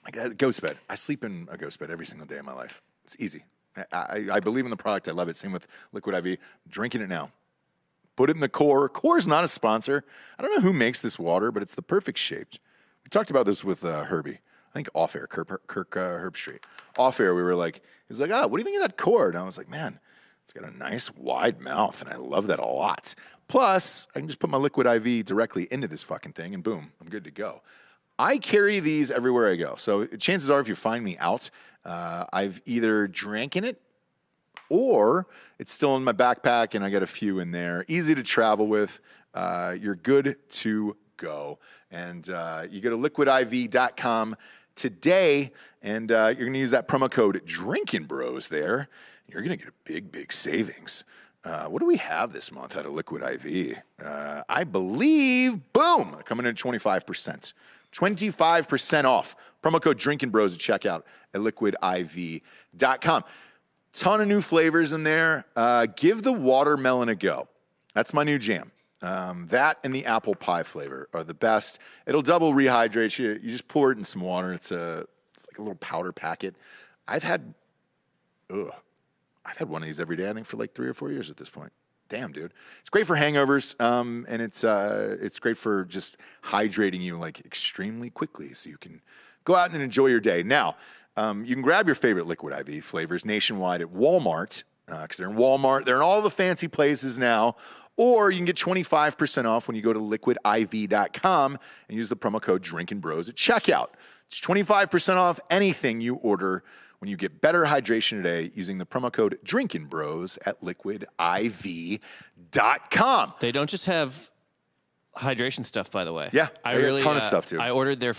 I got a ghost bed. I sleep in a ghost bed every single day of my life. It's easy. I believe in the product. I love it. Same with Liquid IV. Drinking it now. Put it in the Core. Core is not a sponsor. I don't know who makes this water, but it's the perfect shaped. We talked about this with Herbie. I think off air, Kirk Herbstreit. Off air, we were like, he was like, what do you think of that core? And I was like, man, it's got a nice wide mouth, and I love that a lot. Plus, I can just put my Liquid IV directly into this fucking thing, and boom, I'm good to go. I carry these everywhere I go. So chances are, if you find me out, I've either drank in it, or it's still in my backpack and I got a few in there. Easy to travel with. You're good to go. And you go to liquidiv.com today, and you're going to use that promo code Drinkin Bros there. You're going to get a big, big savings. What do we have this month out of Liquid IV? I believe, boom, coming in at 25%. 25% off. Promo code Drinkin Bros at checkout at liquidiv.com. Ton of new flavors in there. Give the watermelon a go. That's my new jam. That and the apple pie flavor are the best. It'll double rehydrate you. You just pour it in some water. It's like a little powder packet. I've had one of these every day, I think, for like 3 or 4 years at this point. Damn, dude. It's great for hangovers, and it's great for just hydrating you like extremely quickly so you can go out and enjoy your day. Now, you can grab your favorite Liquid IV flavors nationwide at Walmart, because they're in Walmart. They're in all the fancy places now. Or you can get 25% off when you go to liquidiv.com and use the promo code Drinkin Bros at checkout. It's 25% off anything you order when you get better hydration today using the promo code Drinkin Bros at liquidiv.com. They don't just have hydration stuff, by the way. Yeah, I really a ton of stuff too. I ordered their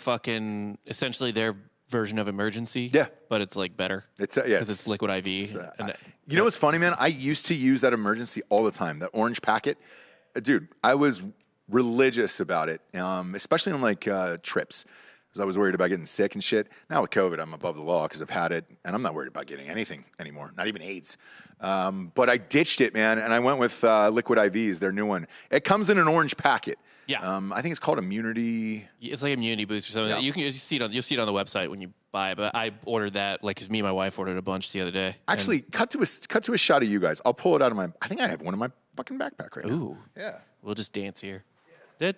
essentially their version of Emergency. Yeah. But it's like better. It's Liquid IV. You know what's funny, man? I used to use that Emergency all the time, that orange packet. Dude, I was religious about it, especially on like trips. because I was worried about getting sick and shit. Now with COVID, I'm above the law because I've had it, and I'm not worried about getting anything anymore, not even AIDS. But I ditched it, man, and I went with Liquid IVs, their new one. It comes in an orange packet. Yeah. I think it's called Immunity. It's like Immunity Boost or something. Yeah. You'll see it on the website when you buy it. But I ordered that, like, because me and my wife ordered a bunch the other day. Actually, cut to a shot of you guys. I'll pull it out of I think I have one in my fucking backpack right now. Ooh. Yeah. We'll just dance here. No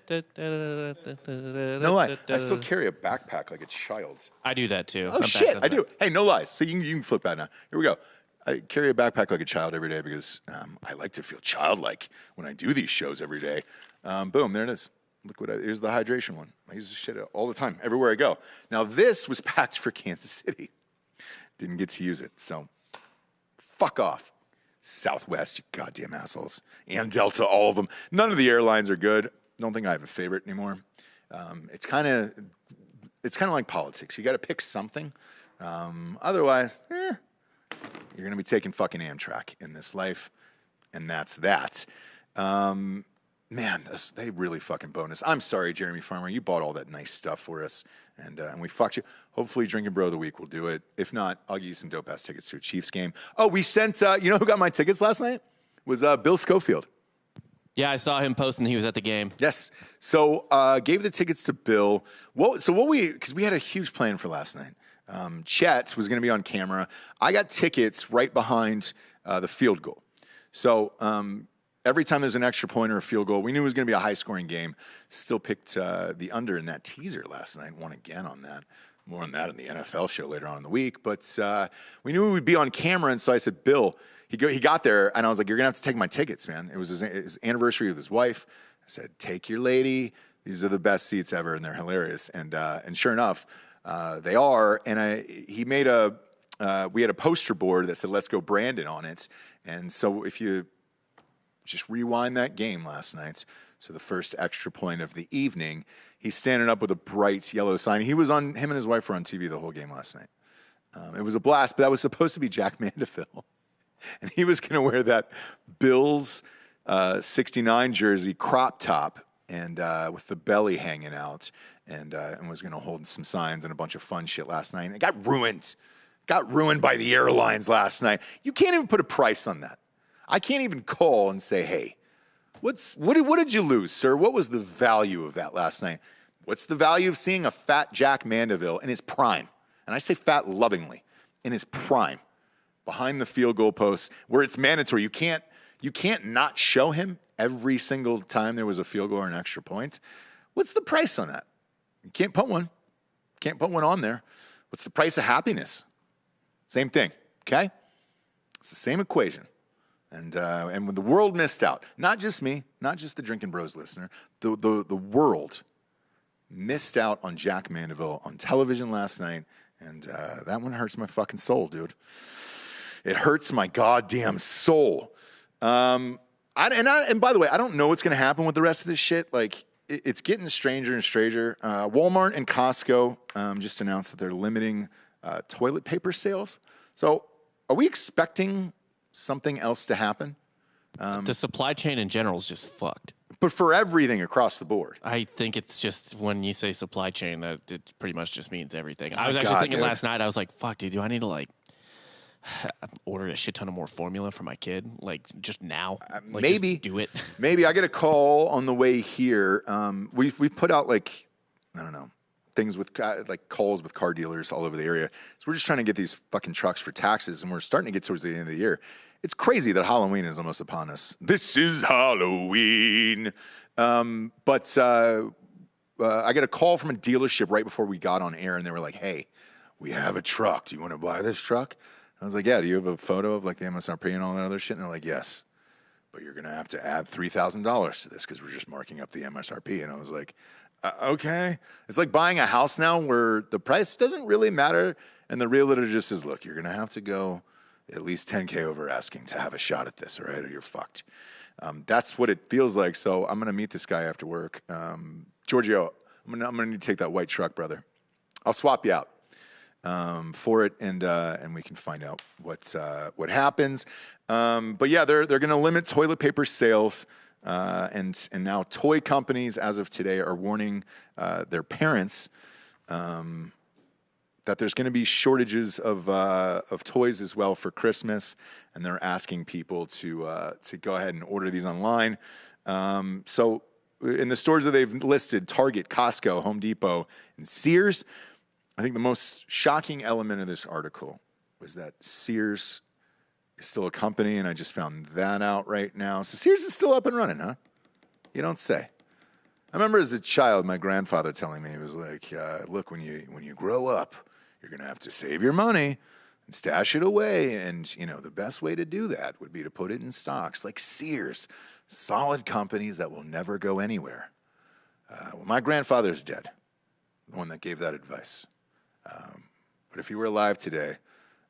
lie. I still carry a backpack like a child. I do that too. Oh, shit. I do. Hey, no lies. So you can flip that now. Here we go. I carry a backpack like a child every day because I like to feel childlike when I do these shows every day. Boom, there it is. Liquid. Here's the hydration one. I use this shit all the time, everywhere I go. Now, this was packed for Kansas City. Didn't get to use it, so fuck off. Southwest, you goddamn assholes. And Delta, all of them. None of the airlines are good. Don't think I have a favorite anymore. It's kind of like politics. You got to pick something. Otherwise, you're going to be taking fucking Amtrak in this life, and that's that. Man, they really fucking bonus. I'm sorry, Jeremy Farmer. You bought all that nice stuff for us, and we fucked you. Hopefully, Drinkin' Bro of the Week will do it. If not, I'll give you some dope-ass tickets to a Chiefs game. Oh, we sent, you know who got my tickets last night? Was Bill Schofield. Yeah, I saw him posting he was at the game. Yes. So gave the tickets to Bill. Because we had a huge plan for last night. Chet was going to be on camera. I got tickets right behind the field goal. So every time there's an extra point or a field goal, we knew it was going to be a high-scoring game. Still picked the under in that teaser last night. Won again on that. More on that in the NFL show later on in the week. But we knew we would be on camera, and so I said, Bill, he got there, and I was like, you're going to have to take my tickets, man. It was his anniversary with his wife. I said, take your lady. These are the best seats ever, and they're hilarious. And sure enough, they are. And we had a poster board that said, let's go Brandon on it. And so if you just rewind that game last night, so the first extra point of the evening, he's standing up with a bright yellow sign. Him and his wife were on TV the whole game last night. It was a blast, but that was supposed to be Jack Mandeville. And he was going to wear that Bills 69 jersey crop top and with the belly hanging out and was going to hold some signs and a bunch of fun shit last night. And it got ruined. Got ruined by the airlines last night. You can't even put a price on that. I can't even call and say, hey, what did you lose, sir? What was the value of that last night? What's the value of seeing a fat Jack Mandeville in his prime? And I say fat lovingly, in his prime, behind the field goal post, where it's mandatory. You can't not show him every single time there was a field goal or an extra point. What's the price on that? You can't put one. Can't put one on there. What's the price of happiness? Same thing, okay? It's the same equation. And when the world missed out, not just me, not just the Drinkin' Bros listener, the world missed out on Jack Mandeville on television last night, and that one hurts my fucking soul, dude. It hurts my goddamn soul. And by the way, I don't know what's going to happen with the rest of this shit. Like, it's getting stranger and stranger. Walmart and Costco just announced that they're limiting toilet paper sales. So are we expecting something else to happen? The supply chain in general is just fucked. But for everything across the board. I think it's just when you say supply chain, that it pretty much just means everything. I was actually thinking last night, I was like, fuck, dude, do I need to order a shit ton of more formula for my kid? Like, just now? Maybe. Just do it. Maybe. I get a call on the way here. We've put out, things with, calls with car dealers all over the area. So we're just trying to get these fucking trucks for taxes, and we're starting to get towards the end of the year. It's crazy that Halloween is almost upon us. This is Halloween. But I got a call from a dealership right before we got on air, and they were like, hey, we have a truck. Do you want to buy this truck? I was like, yeah, do you have a photo of the MSRP and all that other shit? And they're like, yes, but you're going to have to add $3,000 to this because we're just marking up the MSRP. And I was like, okay. It's like buying a house now where the price doesn't really matter. And the realtor just says, look, you're going to have to go at least $10K over asking to have a shot at this, all right, or you're fucked. That's what it feels like. So I'm going to meet this guy after work. Giorgio, I'm gonna need to take that white truck, brother. I'll swap you out for it, and we can find out what happens. But yeah, they're going to limit toilet paper sales, and now toy companies, as of today, are warning their parents that there's going to be shortages of toys as well for Christmas, and they're asking people to go ahead and order these online. So in the stores that they've listed, Target, Costco, Home Depot, and Sears, I think the most shocking element of this article was that Sears is still a company, and I just found that out right now. So Sears is still up and running, huh? You don't say. I remember as a child, my grandfather telling me, he was like, look, when you grow up, you're going to have to save your money and stash it away. And, you know, the best way to do that would be to put it in stocks like Sears, solid companies that will never go anywhere. Well, my grandfather's dead, the one that gave that advice. But if he were alive today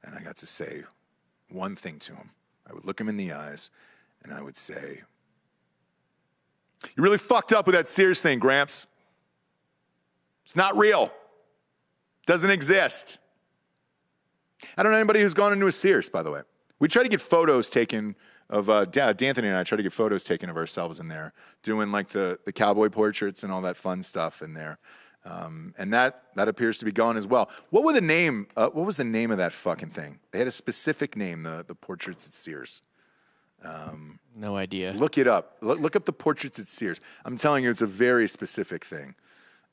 and I got to say one thing to him, I would look him in the eyes and I would say, you really fucked up with that Sears thing, Gramps. It's not real. Doesn't exist. I don't know anybody who's gone into a Sears, by the way. We try to get photos taken of, D'Anthony and I try to get photos taken of ourselves in there, doing like the cowboy portraits and all that fun stuff in there. And that appears to be gone as well. What was the name of that fucking thing? They had a specific name, the portraits at Sears. No idea. Look it up. Look up the portraits at Sears. I'm telling you, it's a very specific thing.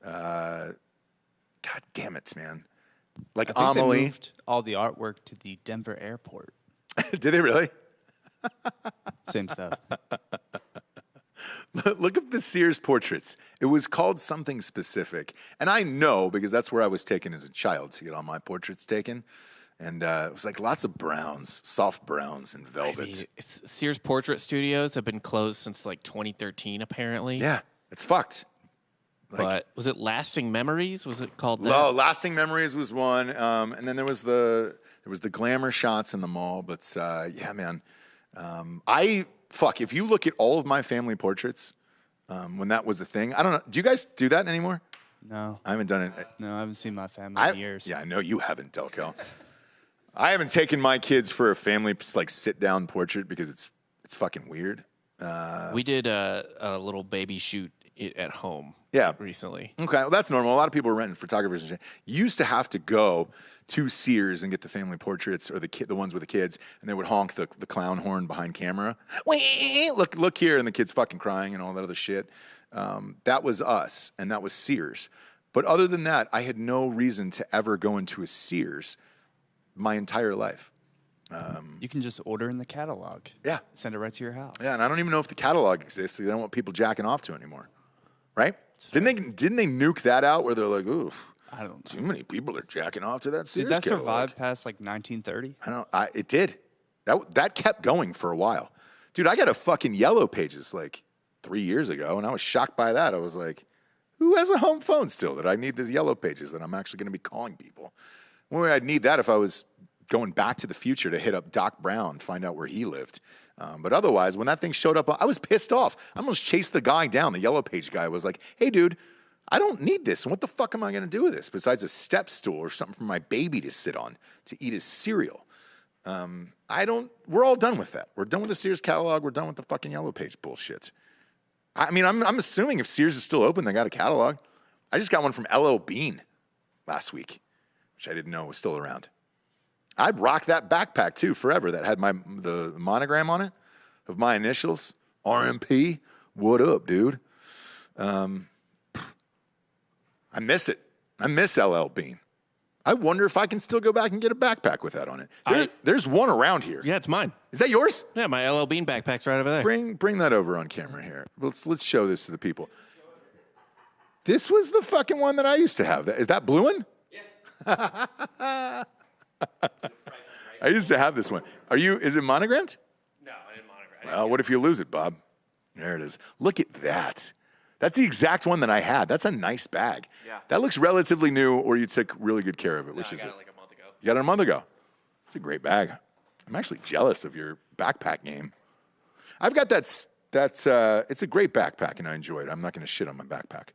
God damn it, man. Like I think Amelie. they moved all the artwork to the Denver airport. Did they really? Same stuff. Look up the Sears portraits. It was called something specific. And I know because that's where I was taken as a child to get all my portraits taken. And it was like lots of browns, soft browns and velvets. Sears Portrait Studios have been closed since like 2013, apparently. Yeah, it's fucked. Like, but was it Lasting Memories? Was it called that? Oh, Lasting Memories was one. And then there was the glamour shots in the mall. But yeah, man. If you look at all of my family portraits, when that was a thing, I don't know. Do you guys do that anymore? No. I haven't done it. No, I haven't seen my family in years. Yeah, I know you haven't, Delco. I haven't taken my kids for a family like sit down portrait because it's fucking weird. We did a little baby shoot at home. Yeah. Recently. Okay, well that's normal. A lot of people are renting photographers and shit. You used to have to go to Sears and get the family portraits or the ones with the kids, and they would honk the clown horn behind camera. Wait, look here, and the kid's fucking crying and all that other shit. That was us, and that was Sears. But other than that, I had no reason to ever go into a Sears my entire life. You can just order in the catalog. Yeah. Send it right to your house. Yeah, and I don't even know if the catalog exists. They don't want people jacking off to anymore, right? Didn't they nuke that out where they're like, ooh, I don't know. too many people are jacking off to that Sears Did that catalog. survive past like 1930? It did. That kept going for a while. Dude, I got a fucking Yellow Pages like 3 years ago, and I was shocked by that. I was like, who has a home phone still that I need this Yellow Pages that I'm actually going to be calling people? Well, I'd need that if I was going back to the future to hit up Doc Brown, find out where he lived. But otherwise, when that thing showed up, I was pissed off. I almost chased the guy down. The Yellow Page guy was like, hey, dude, I don't need this. What the fuck am I going to do with this besides a step stool or something for my baby to sit on to eat his cereal? We're all done with that. We're done with the Sears catalog. We're done with the fucking Yellow Page bullshit. I mean, I'm assuming if Sears is still open, they got a catalog. I just got one from LL Bean last week, which I didn't know was still around. I'd rock that backpack too forever. That had the monogram on it of my initials, RMP. What up, dude? I miss it. I miss LL Bean. I wonder if I can still go back and get a backpack with that on it. There's one around here. Yeah, it's mine. Is that yours? Yeah, my LL Bean backpack's right over there. Bring that over on camera here. Let's show this to the people. This was the fucking one that I used to have. Is that blue one? Yeah. I used to have this one. Is it monogrammed? No, I didn't monogram. Well, what if you lose it, Bob? There it is. Look at that. That's the exact one that I had. That's a nice bag. Yeah. That looks relatively new, or you took really good care of it, which is I got it. it like a month ago. You got it a month ago. It's a great bag. I'm actually jealous of your backpack game. I've got that. It's a great backpack, and I enjoy it. I'm not going to shit on my backpack.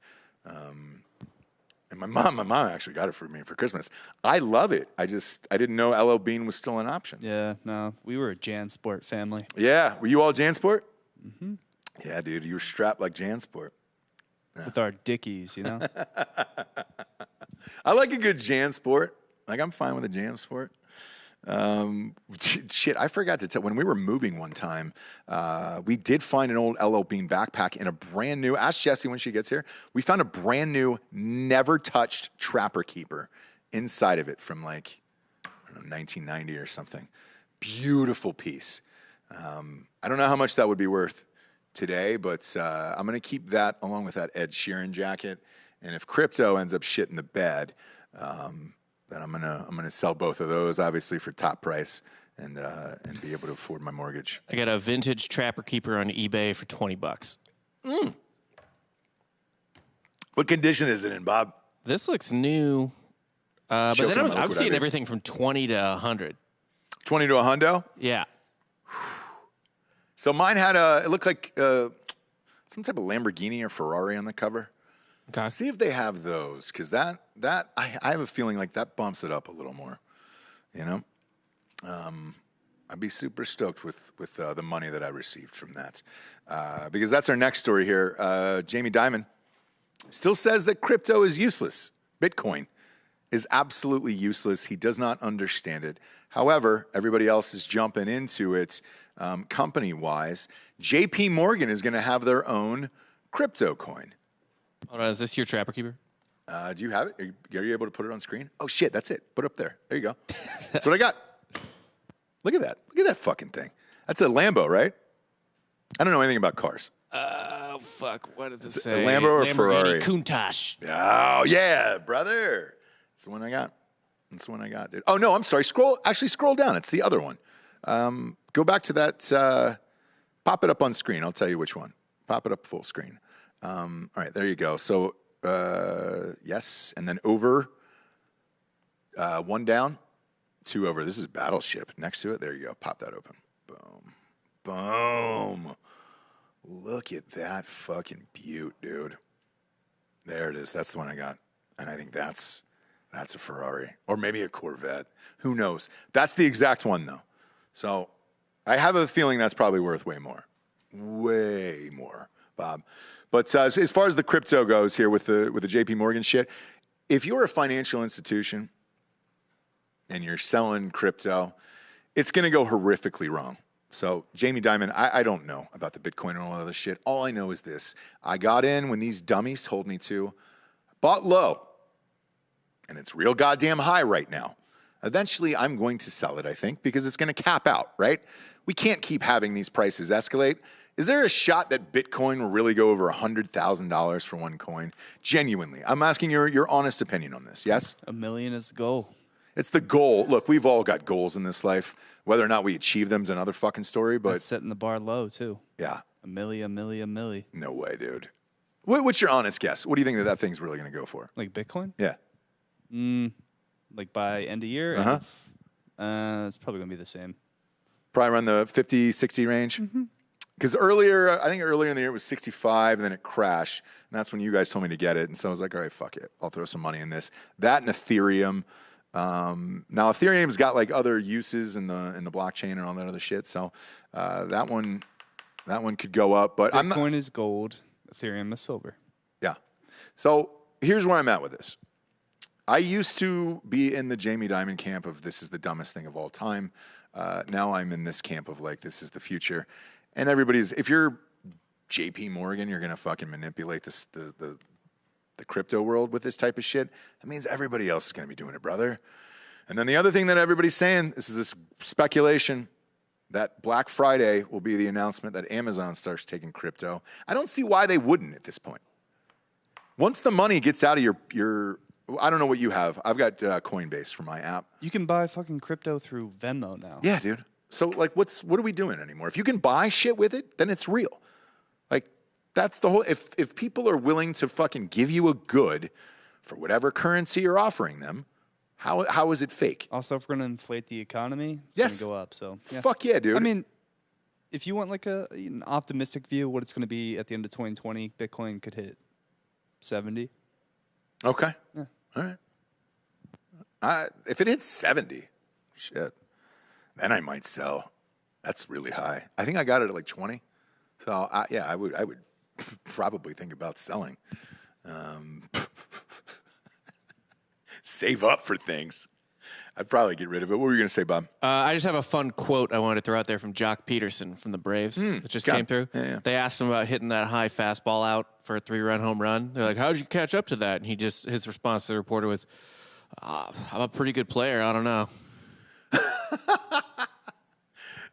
And my mom actually got it for me for Christmas. I love it. I didn't know LL Bean was still an option. Yeah, no, we were a JanSport family. Yeah, were you all JanSport? Mm-hmm. Yeah, dude, you were strapped like JanSport. with our dickies, you know? I like a good JanSport. Like, I'm fine with a JanSport. Shit, I forgot to tell. When we were moving one time, we did find an old LL Bean backpack in a brand new. Ask Jessie when she gets here. We found a brand new, never touched Trapper Keeper inside of it from like, I don't know, 1990 or something. Beautiful piece. I don't know how much that would be worth today, but I'm gonna keep that along with that Ed Sheeran jacket. And if crypto ends up shitting the bed, then I'm gonna sell both of those, obviously for top price, and be able to afford my mortgage. I got a vintage Trapper Keeper on eBay for $20. What condition is it in, Bob? This looks new, but Choking then on the I'm liquid seeing IV. everything from 20 to 100. 20 to a hundo. Yeah. So mine had it looked like some type of Lamborghini or Ferrari on the cover. Okay. See if they have those, because that I have a feeling like that bumps it up a little more. You know, I'd be super stoked with the money that I received from that, because that's our next story here. Jamie Dimon still says that crypto is useless. Bitcoin is absolutely useless. He does not understand it. However, everybody else is jumping into it company-wise. JP Morgan is going to have their own crypto coin. Hold on, is this your Trapper Keeper? Do you have it? Are you able to put it on screen? Oh, shit, that's it. Put it up there. There you go. That's what I got. Look at that. Look at that fucking thing. That's a Lambo, right? I don't know anything about cars. Oh, fuck. What does it A say? Lambo or Lamborghini Ferrari? Countach. Oh, yeah, brother. That's the one I got. That's the one I got, dude. Oh, no, I'm sorry. Scroll down. It's the other one. Go back to that. Pop it up on screen. I'll tell you which one. Pop it up full screen. All right, there you go. So, yes, and then over, one down, two over. This is Battleship. Next to it, there you go. Pop that open. Boom. Boom. Look at that fucking beaut, dude. There it is. That's the one I got. And I think that's a Ferrari. Or maybe a Corvette. Who knows? That's the exact one, though. So I have a feeling that's probably worth way more. Way more, Bob. But as far as the crypto goes here with the JP Morgan shit, if you're a financial institution and you're selling crypto, it's going to go horrifically wrong. So Jamie Dimon, I don't know about the Bitcoin and all that other shit. All I know is this. I got in when these dummies told me to. Bought low. And it's real goddamn high right now. Eventually, I'm going to sell it, I think, because it's going to cap out, right? We can't keep having these prices escalate. Is there a shot that Bitcoin will really go over $100,000 for one coin? Genuinely. I'm asking your honest opinion on this, yes? $1 million is the goal. It's the goal. Look, we've all got goals in this life. Whether or not we achieve them is another fucking story, but That's setting the bar low, too. yeah. A milli. No way, dude. What's your honest guess? What do you think that thing's really going to go for? Like Bitcoin? Yeah. Like by end of year? Uh-huh. It's probably going to be the same. Probably around the 50, 60 range. Because I think earlier in the year it was 65, and then it crashed. And that's when you guys told me to get it. And so I was like, all right, fuck it. I'll throw some money in this. That and Ethereum. Now Ethereum's got like other uses in the blockchain and all that other shit. So that one could go up. But Bitcoin is gold. Ethereum is silver. Yeah. So here's where I'm at with this. I used to be in the Jamie Dimon camp of this is the dumbest thing of all time. Now I'm in this camp of like, this is the future. And if you're JP Morgan, you're going to fucking manipulate the crypto world with this type of shit. That means everybody else is going to be doing it, brother. And then the other thing that everybody's saying, this speculation, that Black Friday will be the announcement that Amazon starts taking crypto. I don't see why they wouldn't at this point. Once the money gets out of your I don't know what you have. I've got Coinbase for my app. You can buy fucking crypto through Venmo now. Yeah, dude. So like, what are we doing anymore? If you can buy shit with it, then it's real. Like, that's the whole. If people are willing to fucking give you a good for whatever currency you're offering them, how is it fake? Also, if we're going to inflate the economy, it's Yes. going to go up. So yeah. Fuck yeah, dude. I mean, if you want like an optimistic view of what it's going to be at the end of 2020, Bitcoin could hit 70. Okay. Yeah. All right. If it hits 70, shit, then I might sell. That's really high. I think I got it at like 20. So yeah, I would probably think about selling. Save up for things. I'd probably get rid of it. What were you going to say, Bob? I just have a fun quote I wanted to throw out there from Jock Peterson from the Braves that just came through. Yeah. They asked him about hitting that high fastball out for a 3-run home run. They're like, how did you catch up to that? And his response to the reporter was, I'm a pretty good player. I don't know.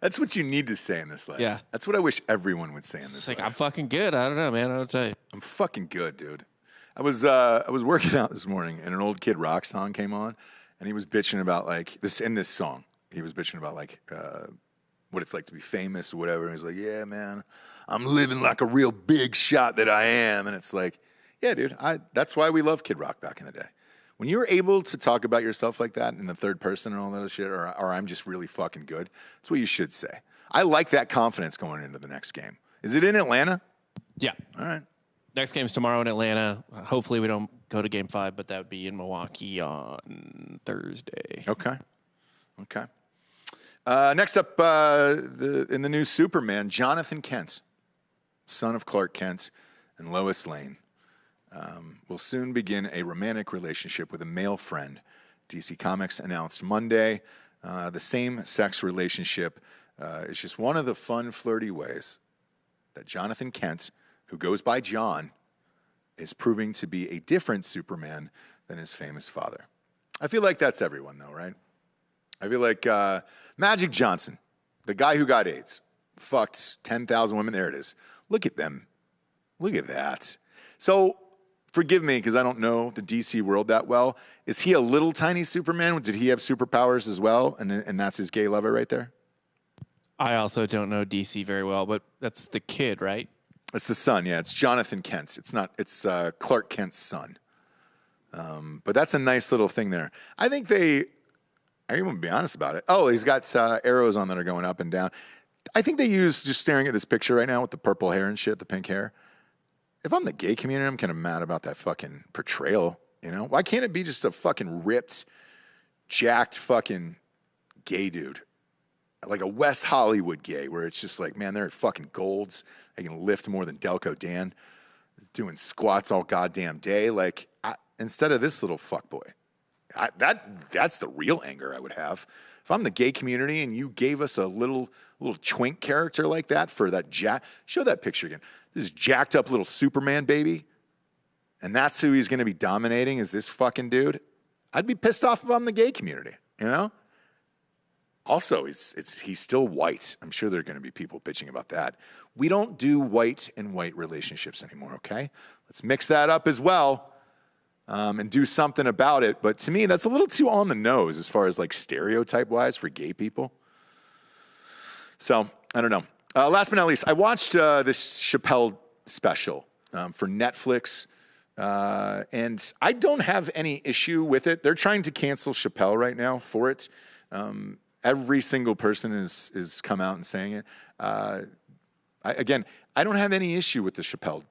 That's what you need to say in this life. Yeah. That's what I wish everyone would say in this It's like, life. I'm fucking good. I don't know, man. I don't tell you. I'm fucking good, dude. I was working out this morning, and an old Kid Rock song came on, and he was bitching about like this in this song. He was bitching about like what it's like to be famous or whatever. And he's like, "Yeah, man, I'm living like a real big shot that I am." And it's like, yeah, dude. That's why we loved Kid Rock back in the day. When you're able to talk about yourself like that in the third person and all that other shit, or I'm just really fucking good, that's what you should say. I like that confidence going into the next game. Is it in Atlanta? Yeah. All right. Next game's tomorrow in Atlanta. Hopefully we don't go to Game 5, but that would be in Milwaukee on Thursday. Okay. Next up, in the new Superman, Jonathan Kent, son of Clark Kent and Lois Lane, will soon begin a romantic relationship with a male friend. DC Comics announced Monday the same-sex relationship is just one of the fun, flirty ways that Jonathan Kent, who goes by John, is proving to be a different Superman than his famous father. I feel like that's everyone, though, right? I feel like Magic Johnson, the guy who got AIDS, fucked 10,000 women. There it is. Look at them. Look at that. So forgive me because I don't know the DC world that well. Is he a little tiny Superman? Did he have superpowers as well? And that's his gay lover right there? I also don't know DC very well, but that's the kid, right? It's the son, yeah. It's Jonathan Kent. It's Clark Kent's son. But that's a nice little thing there. I think I even want to be honest about it. Oh, he's got arrows on that are going up and down. I think they use, just staring at this picture right now with the purple hair and shit, the pink hair. If I'm the gay community, I'm kind of mad about that fucking portrayal, you know? Why can't it be just a fucking ripped, jacked fucking gay dude? Like a West Hollywood gay, where it's just like, man, they're at fucking Golds. They can lift more than Delco Dan. Doing squats all goddamn day. Like, instead of this little fuckboy. That's the real anger I would have. If I'm the gay community and you gave us a little twink character like that for that show that picture again. This jacked up little Superman baby. And that's who he's going to be dominating, is this fucking dude. I'd be pissed off if I'm the gay community, you know? Also, he's still white. I'm sure there are going to be people bitching about that. We don't do white and white relationships anymore, okay? Let's mix that up as well and do something about it. But to me, that's a little too on the nose as far as like stereotype-wise for gay people. So, I don't know. Last but not least, I watched this Chappelle special for Netflix. And I don't have any issue with it. They're trying to cancel Chappelle right now for it. Every single person is come out and saying it. I don't have any issue with the Chappelle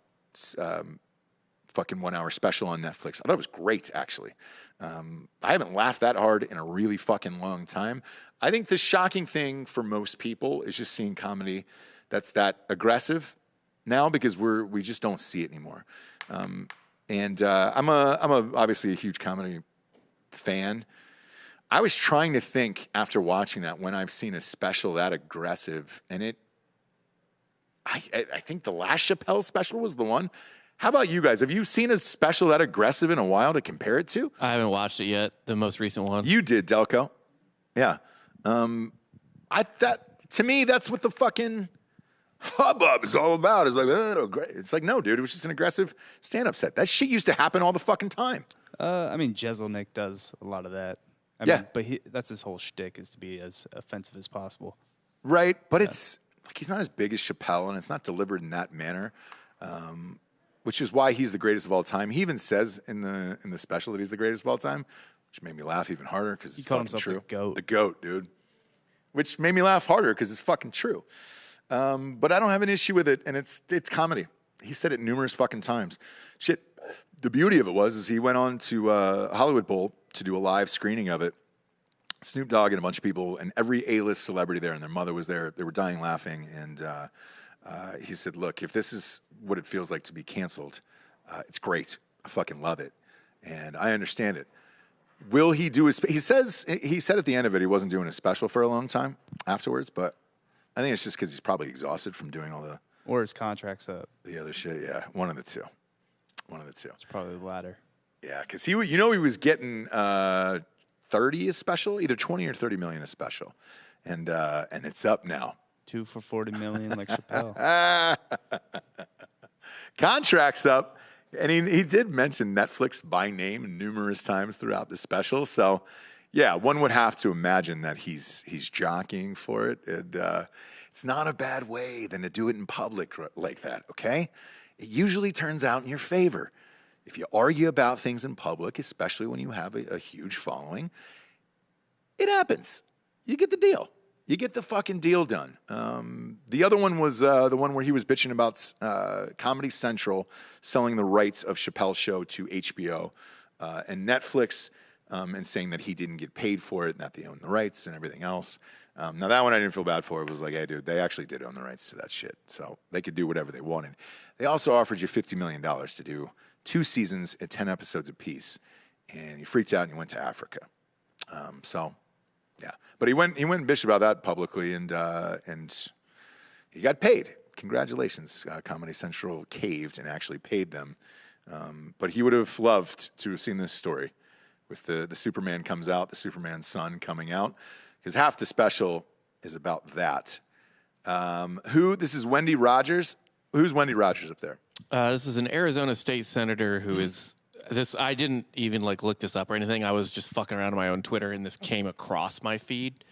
fucking 1 hour special on Netflix. I thought it was great, actually. I haven't laughed that hard in a really fucking long time. I think the shocking thing for most people is just seeing comedy that's that aggressive now, because we just don't see it anymore. I'm obviously a huge comedy fan. I was trying to think after watching that when I've seen a special that aggressive, and I think the last Chappelle special was the one. How about you guys? Have you seen a special that aggressive in a while to compare it to? I haven't watched it yet, the most recent one. You did, Delco. Yeah. To me, that's what the fucking hubbub is all about. It's like, oh, great. It's like, no, dude, it was just an aggressive stand-up set. That shit used to happen all the fucking time. I mean, Jeselnik does a lot of that. I Yeah. mean, but that's his whole shtick, is to be as offensive as possible. Right, but it's like he's not as big as Chappelle, and it's not delivered in that manner, which is why he's the greatest of all time. He even says in the special that he's the greatest of all time, which made me laugh even harder because it's fucking true. The GOAT. The GOAT, dude. Which made me laugh harder because it's fucking true. But I don't have an issue with it, and it's comedy. He said it numerous fucking times. Shit, the beauty of it is he went on to Hollywood Bowl to do a live screening of it. Snoop Dogg and a bunch of people, and every A-list celebrity there, and their mother was there. They were dying laughing, and He said, "Look, if this is what it feels like to be canceled, it's great. I fucking love it, and I understand it. Will he do his? He said at the end of it he wasn't doing a special for a long time afterwards, but I think it's just because he's probably exhausted from doing all Or his contract's up. the other shit. Yeah, one of the two. One of the two. It's probably the latter. Yeah, because he was getting 30 a special, either 20 or 30 million a special, and it's up now. 2 for 40 million, like Chappelle. Contract's up, and he did mention Netflix by name numerous times throughout the special. So, yeah, one would have to imagine that he's jockeying for it, and it's not a bad way than to do it in public like that. Okay, it usually turns out in your favor. If you argue about things in public, especially when you have a huge following, it happens. You get the deal. You get the fucking deal done. The other one was the one where he was bitching about Comedy Central selling the rights of Chappelle's show to HBO and Netflix and saying that he didn't get paid for it and that they own the rights and everything else. Now, that one I didn't feel bad for. It was like, hey, dude, they actually did own the rights to that shit. So they could do whatever they wanted. They also offered you $50 million to do 2 seasons at 10 episodes apiece. And you freaked out and you went to Africa. Yeah, but he went and bitched about that publicly, and he got paid. Congratulations, Comedy Central caved and actually paid them. But he would have loved to have seen this story with the Superman comes out, the Superman son coming out, because half the special is about that. This is Wendy Rogers. Who's Wendy Rogers up there? This is an Arizona state senator who is. I didn't even look this up or anything. I was just fucking around on my own Twitter, and this came across my feed.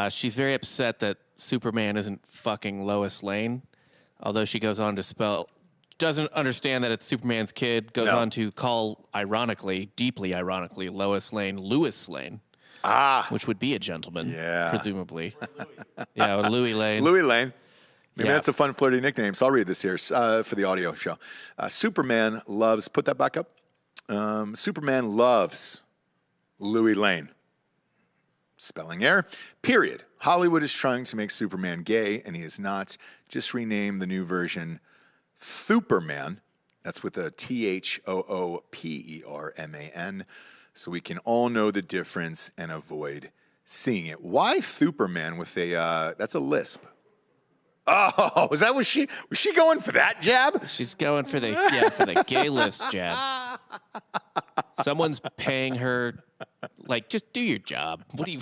She's very upset that Superman isn't fucking Lois Lane, although she goes on to doesn't understand that it's Superman's kid, goes on to call, deeply ironically, Lois Lane Louis Lane. Which would be a gentleman, presumably. Yeah, Louis Lane. Louis Lane. Maybe that's a fun, flirty nickname. So I'll read this here for the audio show. Superman loves, put that back up. Superman loves Louis Lane. Spelling error. Period. Hollywood is trying to make Superman gay, and he is not. Just rename the new version Thooperman. That's with a Thooperman, so we can all know the difference and avoid seeing it. Why Thooperman with that's a lisp? Oh, was she going for that jab? She's going for the gay lisp jab. Someone's paying her, just do your job. What do you?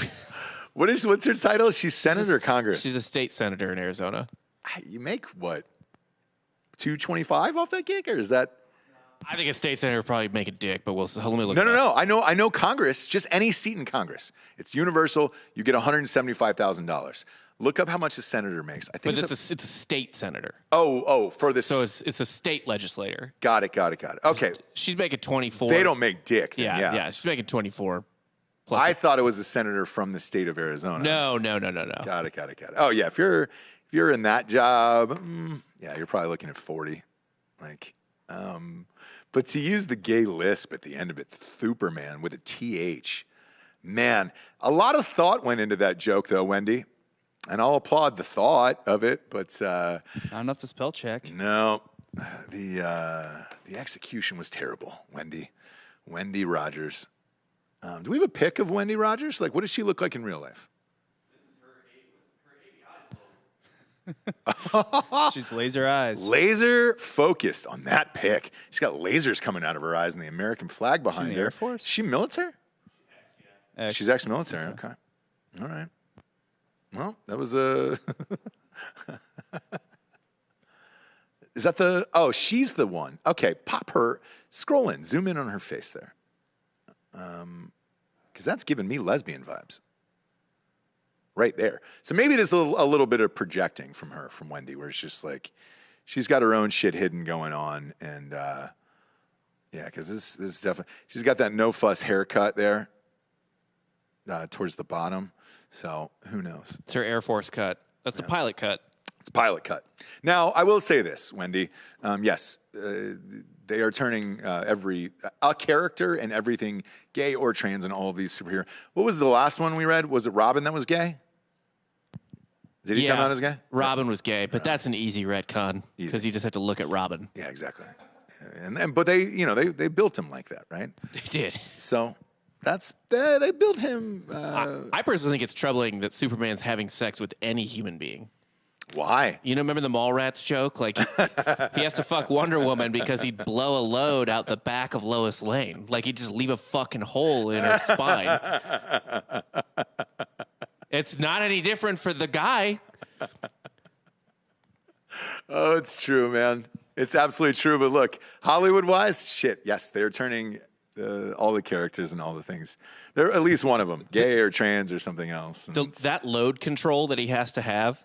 What's her title? She's senator or Congress? She's a state senator in Arizona. You make what? $225 off that gig, or is that? I think a state senator would probably make a dick, but let me look. No. I know Congress. Just any seat in Congress. It's universal. You get $175,000. Look up how much a senator makes. I think it's a state senator. Oh, for this. So it's a state legislator. Got it. Okay. She's making 24. They don't make dick. Then, yeah. She's making 24. Plus I thought it was a senator from the state of Arizona. No. Got it. Oh yeah, if you're in that job, you're probably looking at 40. But to use the gay lisp at the end of it, Thooperman with a TH, man, a lot of thought went into that joke though, Wendy. And I'll applaud the thought of it, but not enough to spell check. No, the execution was terrible. Wendy Rogers. Do we have a pic of Wendy Rogers? What does she look like in real life? This is her She's laser eyes. Laser focused on that pic. She's got lasers coming out of her eyes and the American flag behind her. Air Force? Is she military? Ex. She's ex-military. Okay. All right. Well, that was a. Is that the? Oh, she's the one. Okay, pop her. Scroll in. Zoom in on her face there. Because that's giving me lesbian vibes. Right there. So maybe there's a little bit of projecting from Wendy, where it's just she's got her own shit hidden going on, and because this is definitely she's got that no fuss haircut there, towards the bottom. So who knows? It's her Air Force cut. That's the pilot cut. It's a pilot cut. Now, I will say this, Wendy. Yes, they are turning a character and everything gay or trans in all of these superheroes. What was the last one we read? Was it Robin that was gay? Did he come out as gay? Robin was gay, but that's an easy retcon because you just have to look at Robin. Yeah, exactly. But they built him like that, right? They did. So they built him. I personally think it's troubling that Superman's having sex with any human being. Why? Remember the Mallrats joke? Like, he has to fuck Wonder Woman because he'd blow a load out the back of Lois Lane. Like, he'd just leave a fucking hole in her spine. It's not any different for the guy. Oh, it's true, man. It's absolutely true. But look, Hollywood-wise, shit, yes, they're turning all the characters and all the things. They're at least one of them, gay or trans or something else. That load control that he has to have.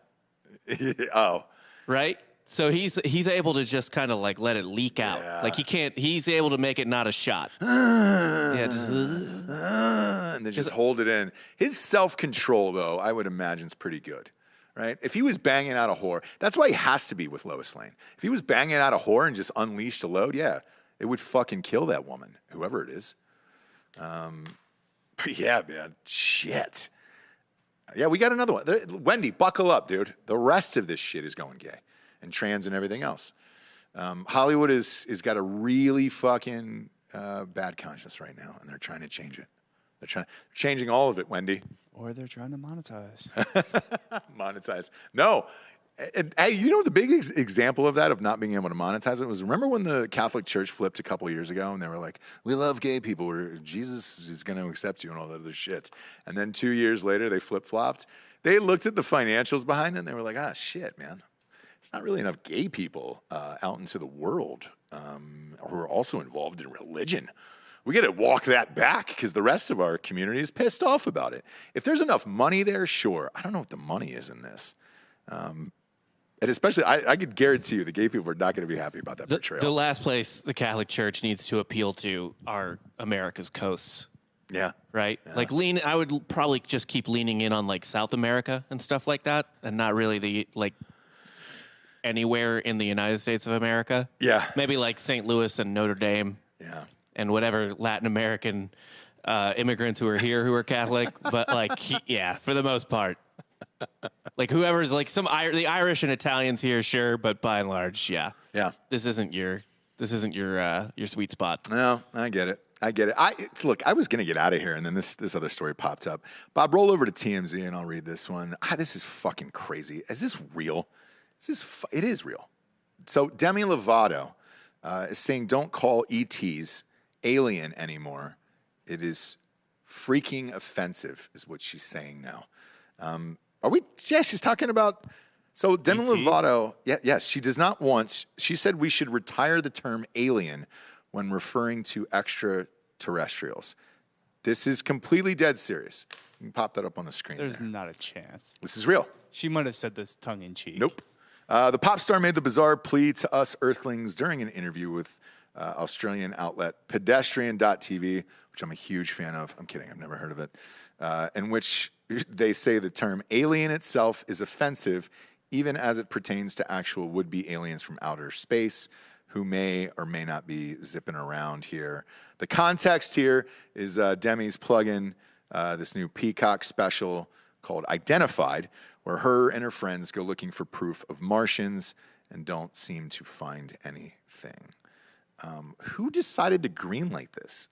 Oh. Right? So he's able to just kind of like let it leak out. Yeah. Like he's able to make it not a shot. And then just hold it in. His self-control, though, I would imagine is pretty good. Right? If he was banging out a whore, that's why he has to be with Lois Lane. If he was banging out a whore and just unleashed a load, yeah, it would fucking kill that woman, whoever it is. But yeah, man, shit. Yeah, we got another one. Wendy, buckle up, dude. The rest of this shit is going gay and trans and everything else. Hollywood is got a really fucking bad conscience right now, and they're trying to change it. They're changing all of it, Wendy. Or they're trying to monetize. Monetize. No. Hey, the big example of that, of not being able to monetize it, was remember when the Catholic Church flipped a couple years ago and they were like, we love gay people. Jesus is going to accept you and all that other shit. And then 2 years later, they flip-flopped. They looked at the financials behind it and they were like, shit, man. There's not really enough gay people out into the world who are also involved in religion. We got to walk that back because the rest of our community is pissed off about it. If there's enough money there, sure. I don't know what the money is in this. And especially, I could guarantee you the gay people are not going to be happy about that portrayal. The last place the Catholic Church needs to appeal to are America's coasts. Yeah. Right? Yeah. Like I would probably just keep leaning in on like South America and stuff like that and not really anywhere in the United States of America. Yeah. Maybe like St. Louis and Notre Dame. Yeah. And whatever Latin American immigrants who are here who are Catholic. But for the most part. Like whoever's like the Irish and Italians here, sure, but by and large, yeah. This isn't your sweet spot. No, I get it. Look, I was gonna get out of here, and then this other story popped up. Bob, roll over to TMZ, and I'll read this one. This is fucking crazy. Is this real? It is real. So Demi Lovato is saying, "Don't call ETs alien anymore. It is freaking offensive," is what she's saying now. She's talking about, so Demi Lovato, yes, she does not want, she said we should retire the term alien when referring to extraterrestrials. This is completely dead serious. You can pop that up on the screen. There's not a chance. This is real. She might have said this tongue in cheek. Nope. The pop star made the bizarre plea to us Earthlings during an interview with Australian outlet pedestrian.tv, which I'm a huge fan of. I'm kidding, I've never heard of it. In which they say the term alien itself is offensive, even as it pertains to actual would-be aliens from outer space who may or may not be zipping around here. The context here is Demi's plug-in this new Peacock special called Identified, where her and her friends go looking for proof of Martians and don't seem to find anything. Who decided to greenlight this?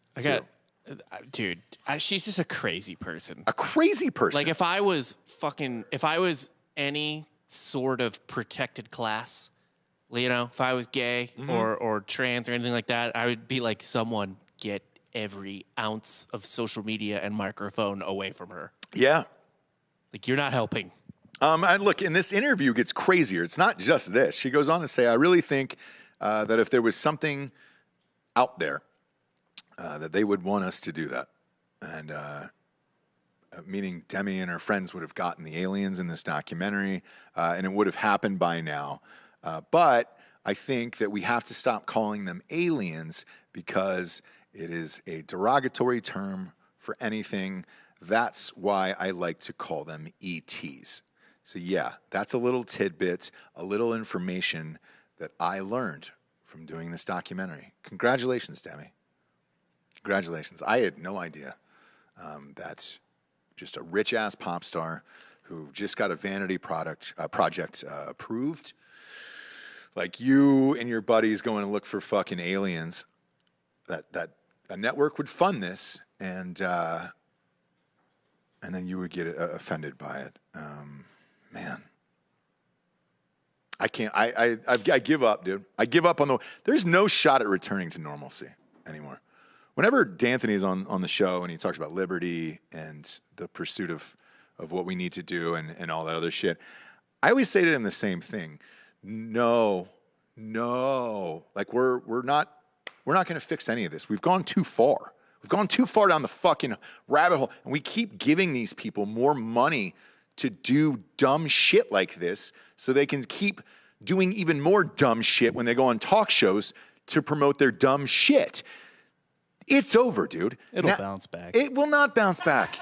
Dude, she's just a crazy person. A crazy person. Like if I was any sort of protected class, if I was gay or trans or anything like that, I would be like, someone get every ounce of social media and microphone away from her. Yeah. Like you're not helping. And look, in this interview, it gets crazier. It's not just this. She goes on to say, I really think that if there was something out there, that they would want us to do that. And meaning Demi and her friends would have gotten the aliens in this documentary, and it would have happened by now. But I think that we have to stop calling them aliens because it is a derogatory term for anything. That's why I like to call them ETs. So yeah, that's a little tidbit, a little information that I learned from doing this documentary. Congratulations, Demi. Congratulations. I had no idea that just a rich-ass pop star who just got a vanity project approved. Like you and your buddies going to look for fucking aliens. That a network would fund this, and then you would get offended by it. Man, I can't. I give up, dude. I give up on the. There's no shot at returning to normalcy anymore. Whenever D'Anthony's on the show and he talks about liberty and the pursuit of what we need to do and all that other shit, I always say to him the same thing. No, like we're not going to fix any of this. We've gone too far. We've gone too far down the fucking rabbit hole, and we keep giving these people more money to do dumb shit like this so they can keep doing even more dumb shit when they go on talk shows to promote their dumb shit. It's over, dude. It'll bounce back. It will not bounce back.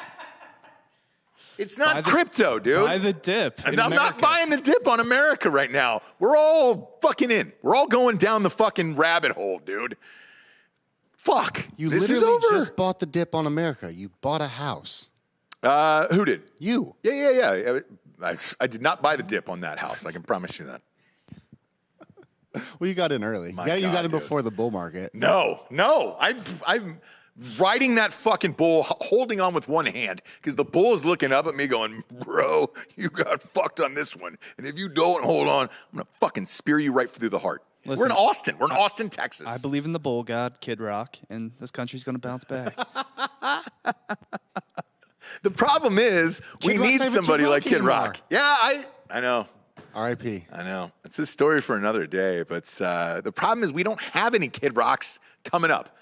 It's not crypto, dude. Buy the dip. I'm not buying the dip on America right now. We're all fucking in. We're all going down the fucking rabbit hole, dude. Fuck. You this literally is over. just bought the dip on America. You bought a house. Who did? You. Yeah. I did not buy the dip on that house. I can promise you that. Well, you got in early. You got in before the bull market. No. I'm riding that fucking bull, holding on with one hand, because the bull is looking up at me going, bro, you got fucked on this one. And if you don't hold on, I'm going to fucking spear you right through the heart. Listen, we're in Austin. We're in Austin, Texas. I believe in the bull god, Kid Rock, and this country's going to bounce back. The problem is we Kid Rock's need not even somebody Kid Rock like Kid anymore. Rock. Yeah, I know. R.I.P. I know. It's a story for another day, but the problem is we don't have any Kid Rocks coming up.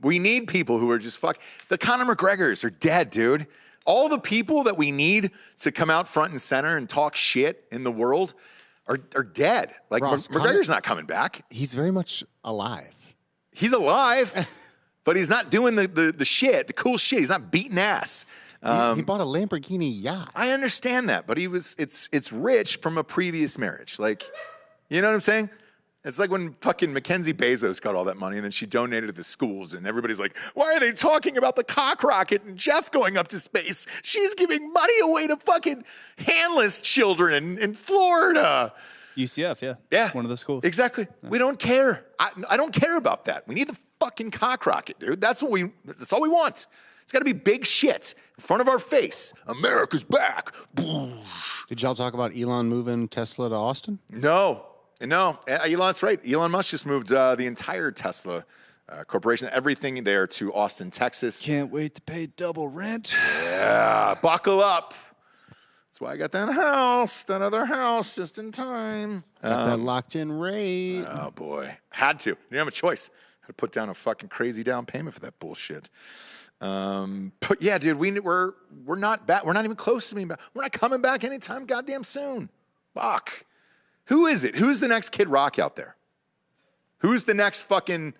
We need people who are just The Conor McGregors are dead, dude. All the people that we need to come out front and center and talk shit in the world are dead. Like Ross, McGregor's not coming back. He's very much alive. He's alive, but he's not doing the shit, the cool shit. He's not beating ass. He bought a Lamborghini yacht. I understand that, but it's rich from a previous marriage. Like, you know what I'm saying? It's like when fucking Mackenzie Bezos got all that money and then she donated to the schools and everybody's like, why are they talking about the cock rocket and Jeff going up to space? She's giving money away to fucking handless children in Florida. UCF, yeah. Yeah. One of the schools. Exactly. Yeah. We don't care. I don't care about that. We need the fucking cock rocket, dude. That's all we want. It's got to be big shit in front of our face. America's back. Did y'all talk about Elon moving Tesla to Austin? No. Elon's right. Elon Musk just moved the entire Tesla corporation, everything there to Austin, Texas. Can't wait to pay double rent. Yeah, buckle up. That's why I got that other house, just in time. Got that locked in rate. Oh, boy. Had to. Didn't have a choice. Had to put down a fucking crazy down payment for that bullshit. But yeah, dude, we're not back. We're not even close to being back. We're not coming back anytime goddamn soon. Fuck. Who is it? Who's the next Kid Rock out there? Who's the next fucking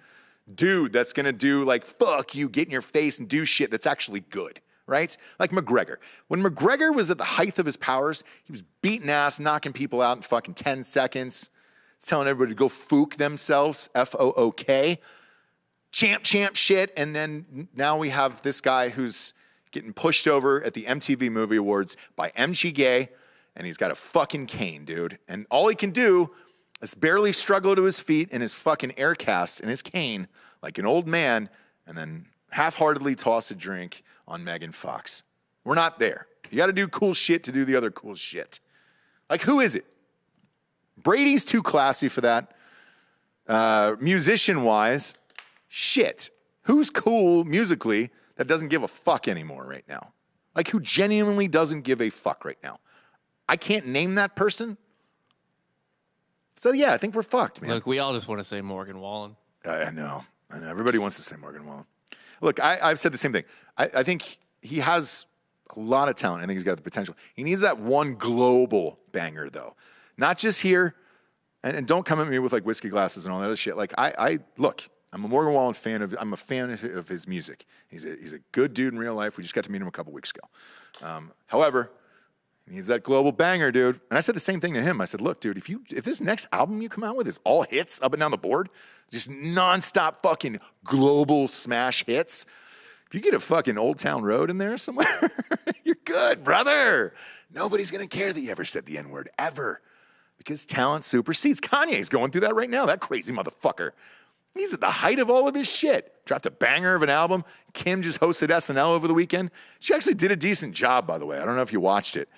dude that's going to do like, fuck you, get in your face and do shit that's actually good, right? Like McGregor. When McGregor was at the height of his powers, he was beating ass, knocking people out in fucking 10 seconds. He's telling everybody to go fook themselves, F-O-O-K. Champ shit. And then now we have this guy who's getting pushed over at the MTV Movie Awards by MG Gay. And he's got a fucking cane, dude. And all he can do is barely struggle to his feet in his fucking air cast and his cane like an old man and then half-heartedly toss a drink on Megan Fox. We're not there. You got to do cool shit to do the other cool shit. Like, who is it? Brady's too classy for that. Musician-wise, shit. Who's cool musically that doesn't give a fuck anymore right now? Like, who genuinely doesn't give a fuck right now? I can't name that person. So, yeah, I think we're fucked, man. Look, we all just want to say Morgan Wallen. I know. Everybody wants to say Morgan Wallen. Look, I've said the same thing. I think he has a lot of talent. I think he's got the potential. He needs that one global banger, though. Not just here. And don't come at me with, like, whiskey glasses and all that other shit. Like, look, I'm a Morgan Wallen fan. I'm a fan of his music. He's a good dude in real life. We just got to meet him a couple weeks ago. However, he needs that global banger, dude. And I said the same thing to him. I said, look, dude, if this next album you come out with is all hits up and down the board, just nonstop fucking global smash hits, If you get a fucking Old Town Road in there somewhere, you're good, brother. Nobody's going to care that you ever said the N-word, ever. Because talent supersedes. Kanye's going through that right now, that crazy motherfucker. He's at the height of all of his shit. Dropped a banger of an album. Kim just hosted SNL over the weekend. She actually did a decent job, by the way. I don't know if you watched it.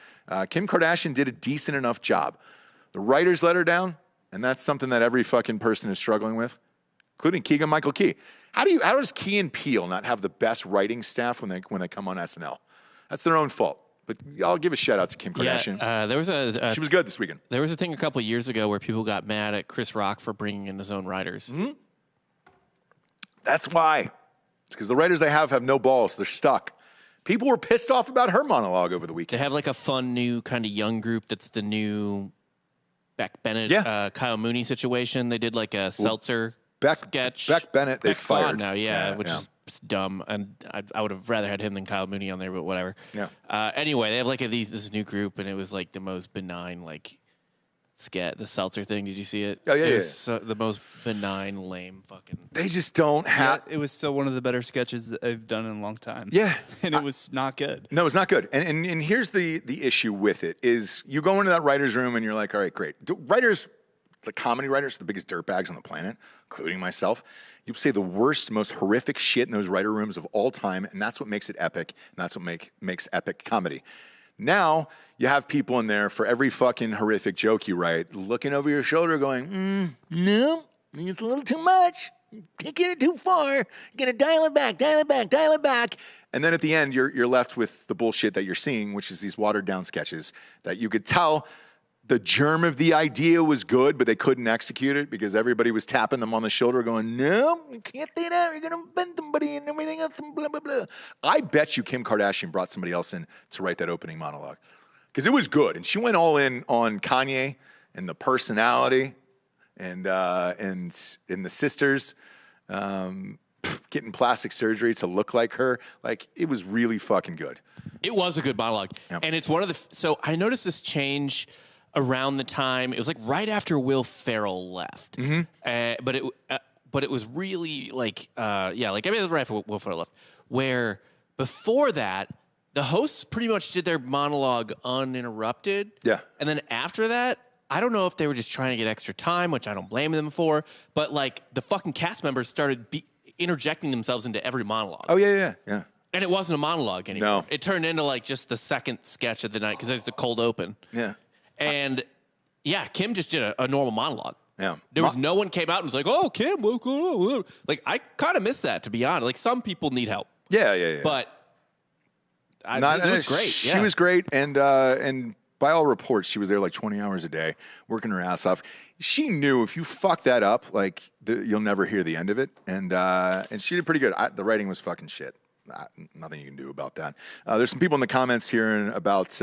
Kim Kardashian did a decent enough job. The writers let her down, and that's something that every fucking person is struggling with, including Keegan-Michael Key. How does Key and Peele not have the best writing staff when they come on SNL? That's their own fault. But I'll give a shout out to Kim Kardashian. Yeah, there was she was good this weekend. There was a thing a couple of years ago where people got mad at Chris Rock for bringing in his own writers. Mm-hmm. That's why. It's because the writers they have no balls. They're stuck. People were pissed off about her monologue over the weekend. They have like a fun new kind of young group that's the new Beck Bennett, Kyle Mooney situation. They did like a seltzer sketch. Beck Bennett, they fired. Now, which is dumb. And I would have rather had him than Kyle Mooney on there, but whatever. Yeah. Anyway, they have like this new group, and it was like the most benign, like, sketch, the seltzer thing. Did you see it? Oh, yeah, it was so, the most benign, lame fucking. They just don't have. It was still one of the better sketches that I've done in a long time. Yeah. And it was not good. No, it's not good. And here's the issue with it is you go into that writer's room and you're like, all right, great. Writers, the comedy writers, the biggest dirtbags on the planet, including myself. You say the worst, most horrific shit in those writer rooms of all time, and that's what makes it epic, and that's what makes epic comedy. Now, you have people in there for every fucking horrific joke you write, looking over your shoulder going, no, I think it's a little too much. Taking it too far. You're going to dial it back, dial it back, dial it back. And then at the end, you're left with the bullshit that you're seeing, which is these watered-down sketches that you could tell the germ of the idea was good, but they couldn't execute it because everybody was tapping them on the shoulder going, no, you can't do that. You're going to bend somebody and everything else and blah, blah, blah. I bet you Kim Kardashian brought somebody else in to write that opening monologue because it was good. And she went all in on Kanye and the personality and the sisters getting plastic surgery to look like her. Like, it was really fucking good. It was a good monologue. Yep. And it's one of the, so I noticed this change around the time, it was like right after Will Ferrell left. Mm-hmm. But it was really like, it was right after Will Ferrell left, where before that, the hosts pretty much did their monologue uninterrupted. Yeah. And then after that, I don't know if they were just trying to get extra time, which I don't blame them for, but like the fucking cast members started interjecting themselves into every monologue. Oh, yeah. And it wasn't a monologue anymore. No. It turned into like just the second sketch of the night because there's the cold open. Yeah. And Kim just did a normal monologue. Yeah. There was no one came out and was like, oh, Kim, what's going on? Like, I kind of miss that, to be honest. Like, some people need help. Yeah. But it was great. She was great. And by all reports, she was there like 20 hours a day, working her ass off. She knew if you fuck that up, like, you'll never hear the end of it. And she did pretty good. The writing was fucking shit. Nothing you can do about that. There's some people in the comments here about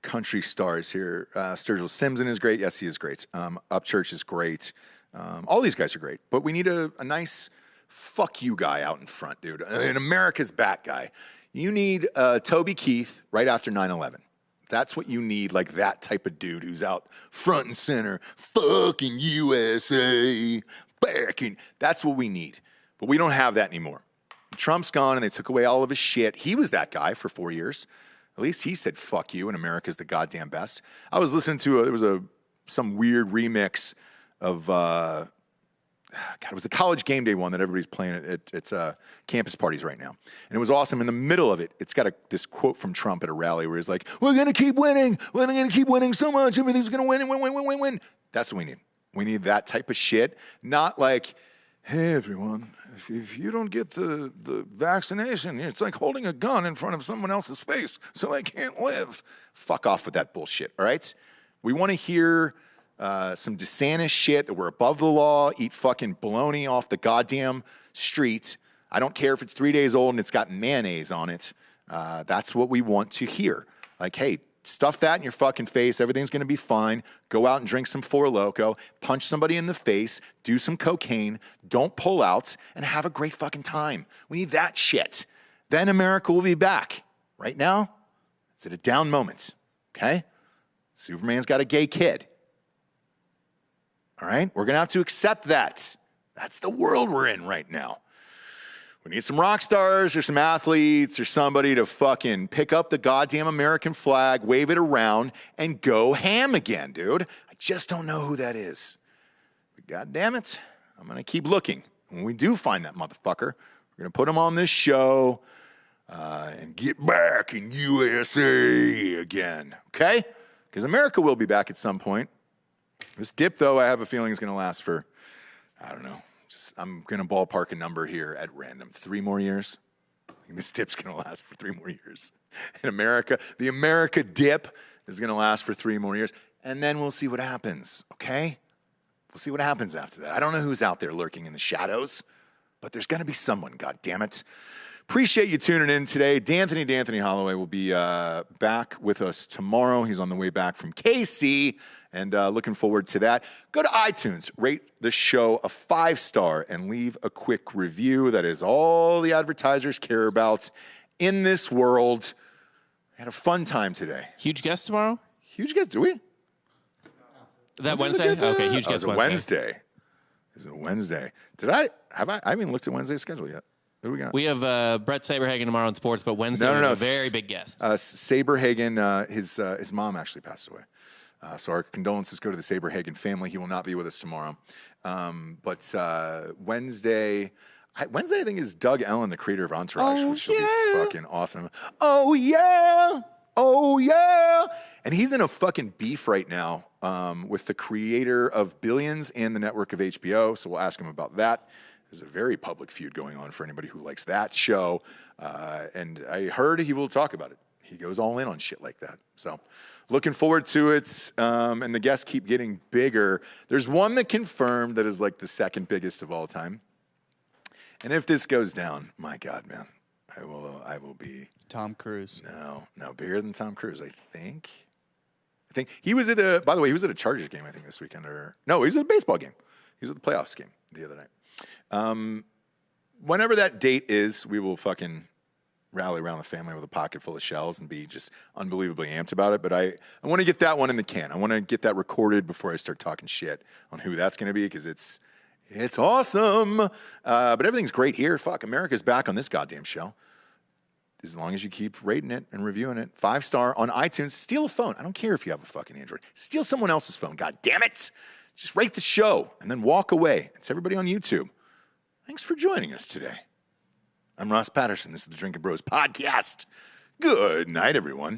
country stars here. Sturgill Simpson is great. Yes, he is great. Upchurch is great. All these guys are great. But we need a nice fuck you guy out in front, dude. An America's back guy. You need Toby Keith right after 9/11. That's what you need, like that type of dude who's out front and center. Fucking USA. Backing. That's what we need. But we don't have that anymore. Trump's gone and they took away all of his shit. He was that guy for 4 years. At least he said, fuck you, and America's the goddamn best. I was listening to, some weird remix of, it was the College Game Day one that everybody's playing at campus parties right now. And it was awesome. In the middle of it, it's got this quote from Trump at a rally where he's like, we're going to keep winning. We're going to keep winning so much. Everything's going to win. That's what we need. We need that type of shit. Not like, hey, everyone, if you don't get the vaccination, it's like holding a gun in front of someone else's face so they can't live. Fuck off with that bullshit, all right? We want to hear some DeSantis shit that we're above the law, eat fucking bologna off the goddamn street. I don't care if it's 3 days old and it's got mayonnaise on it. That's what we want to hear. Like, hey, stuff that in your fucking face. Everything's going to be fine. Go out and drink some Four Loko. Punch somebody in the face. Do some cocaine. Don't pull out. And have a great fucking time. We need that shit. Then America will be back. Right now, it's at a down moment. Okay? Superman's got a gay kid. All right? We're going to have to accept that. That's the world we're in right now. We need some rock stars or some athletes or somebody to fucking pick up the goddamn American flag, wave it around, and go ham again, dude. I just don't know who that is. But God damn it, I'm going to keep looking. When we do find that motherfucker, we're going to put him on this show and get back in USA again, okay? Because America will be back at some point. This dip, though, I have a feeling is going to last for, I don't know. I'm going to ballpark a number here at random. 3 more years? I think this dip's going to last for 3 more years. In America, the America dip is going to last for 3 more years. And then we'll see what happens, okay? We'll see what happens after that. I don't know who's out there lurking in the shadows, but there's going to be someone, God damn it. Appreciate you tuning in today. D'Anthony Holloway will be back with us tomorrow. He's on the way back from KC. And looking forward to that. Go to iTunes, rate the show a 5-star, and leave a quick review. That is all the advertisers care about in this world. I had a fun time today. Huge guest tomorrow? Huge guest, do we? Is that Wednesday? Okay, huge guest Wednesday. Is it Wednesday? I haven't even looked at Wednesday's schedule yet. Who do we got? We have Brett Saberhagen tomorrow on sports, but Wednesday we have a very big guest. Saberhagen, his mom actually passed away. So our condolences go to the Saberhagen family. He will not be with us tomorrow. But Wednesday, I think, is Doug Ellen, the creator of Entourage, which will be fucking awesome. Oh, yeah. Oh, yeah. And he's in a fucking beef right now with the creator of Billions and the network of HBO. So we'll ask him about that. There's a very public feud going on for anybody who likes that show. And I heard he will talk about it. He goes all in on shit like that. So looking forward to it. And the guests keep getting bigger. There's one that confirmed that is like the second biggest of all time. And if this goes down, my God, man, I will be Tom Cruise. No, bigger than Tom Cruise, I think he was at a, by the way, he was at a Chargers game, I think, this weekend. No, he was at a baseball game. He was at the playoffs game the other night. Whenever that date is, we will fucking rally around the family with a pocket full of shells and be just unbelievably amped about it. But I want to get that one in the can. I want to get that recorded before I start talking shit on who that's going to be, because it's awesome. But everything's great here. Fuck, America's back on this goddamn show. As long as you keep rating it and reviewing it. 5-star on iTunes. Steal a phone. I don't care if you have a fucking Android. Steal someone else's phone. God damn it. Just rate the show and then walk away. It's everybody on YouTube. Thanks for joining us today. I'm Ross Patterson. This is the Drinkin' Bros podcast. Good night, everyone.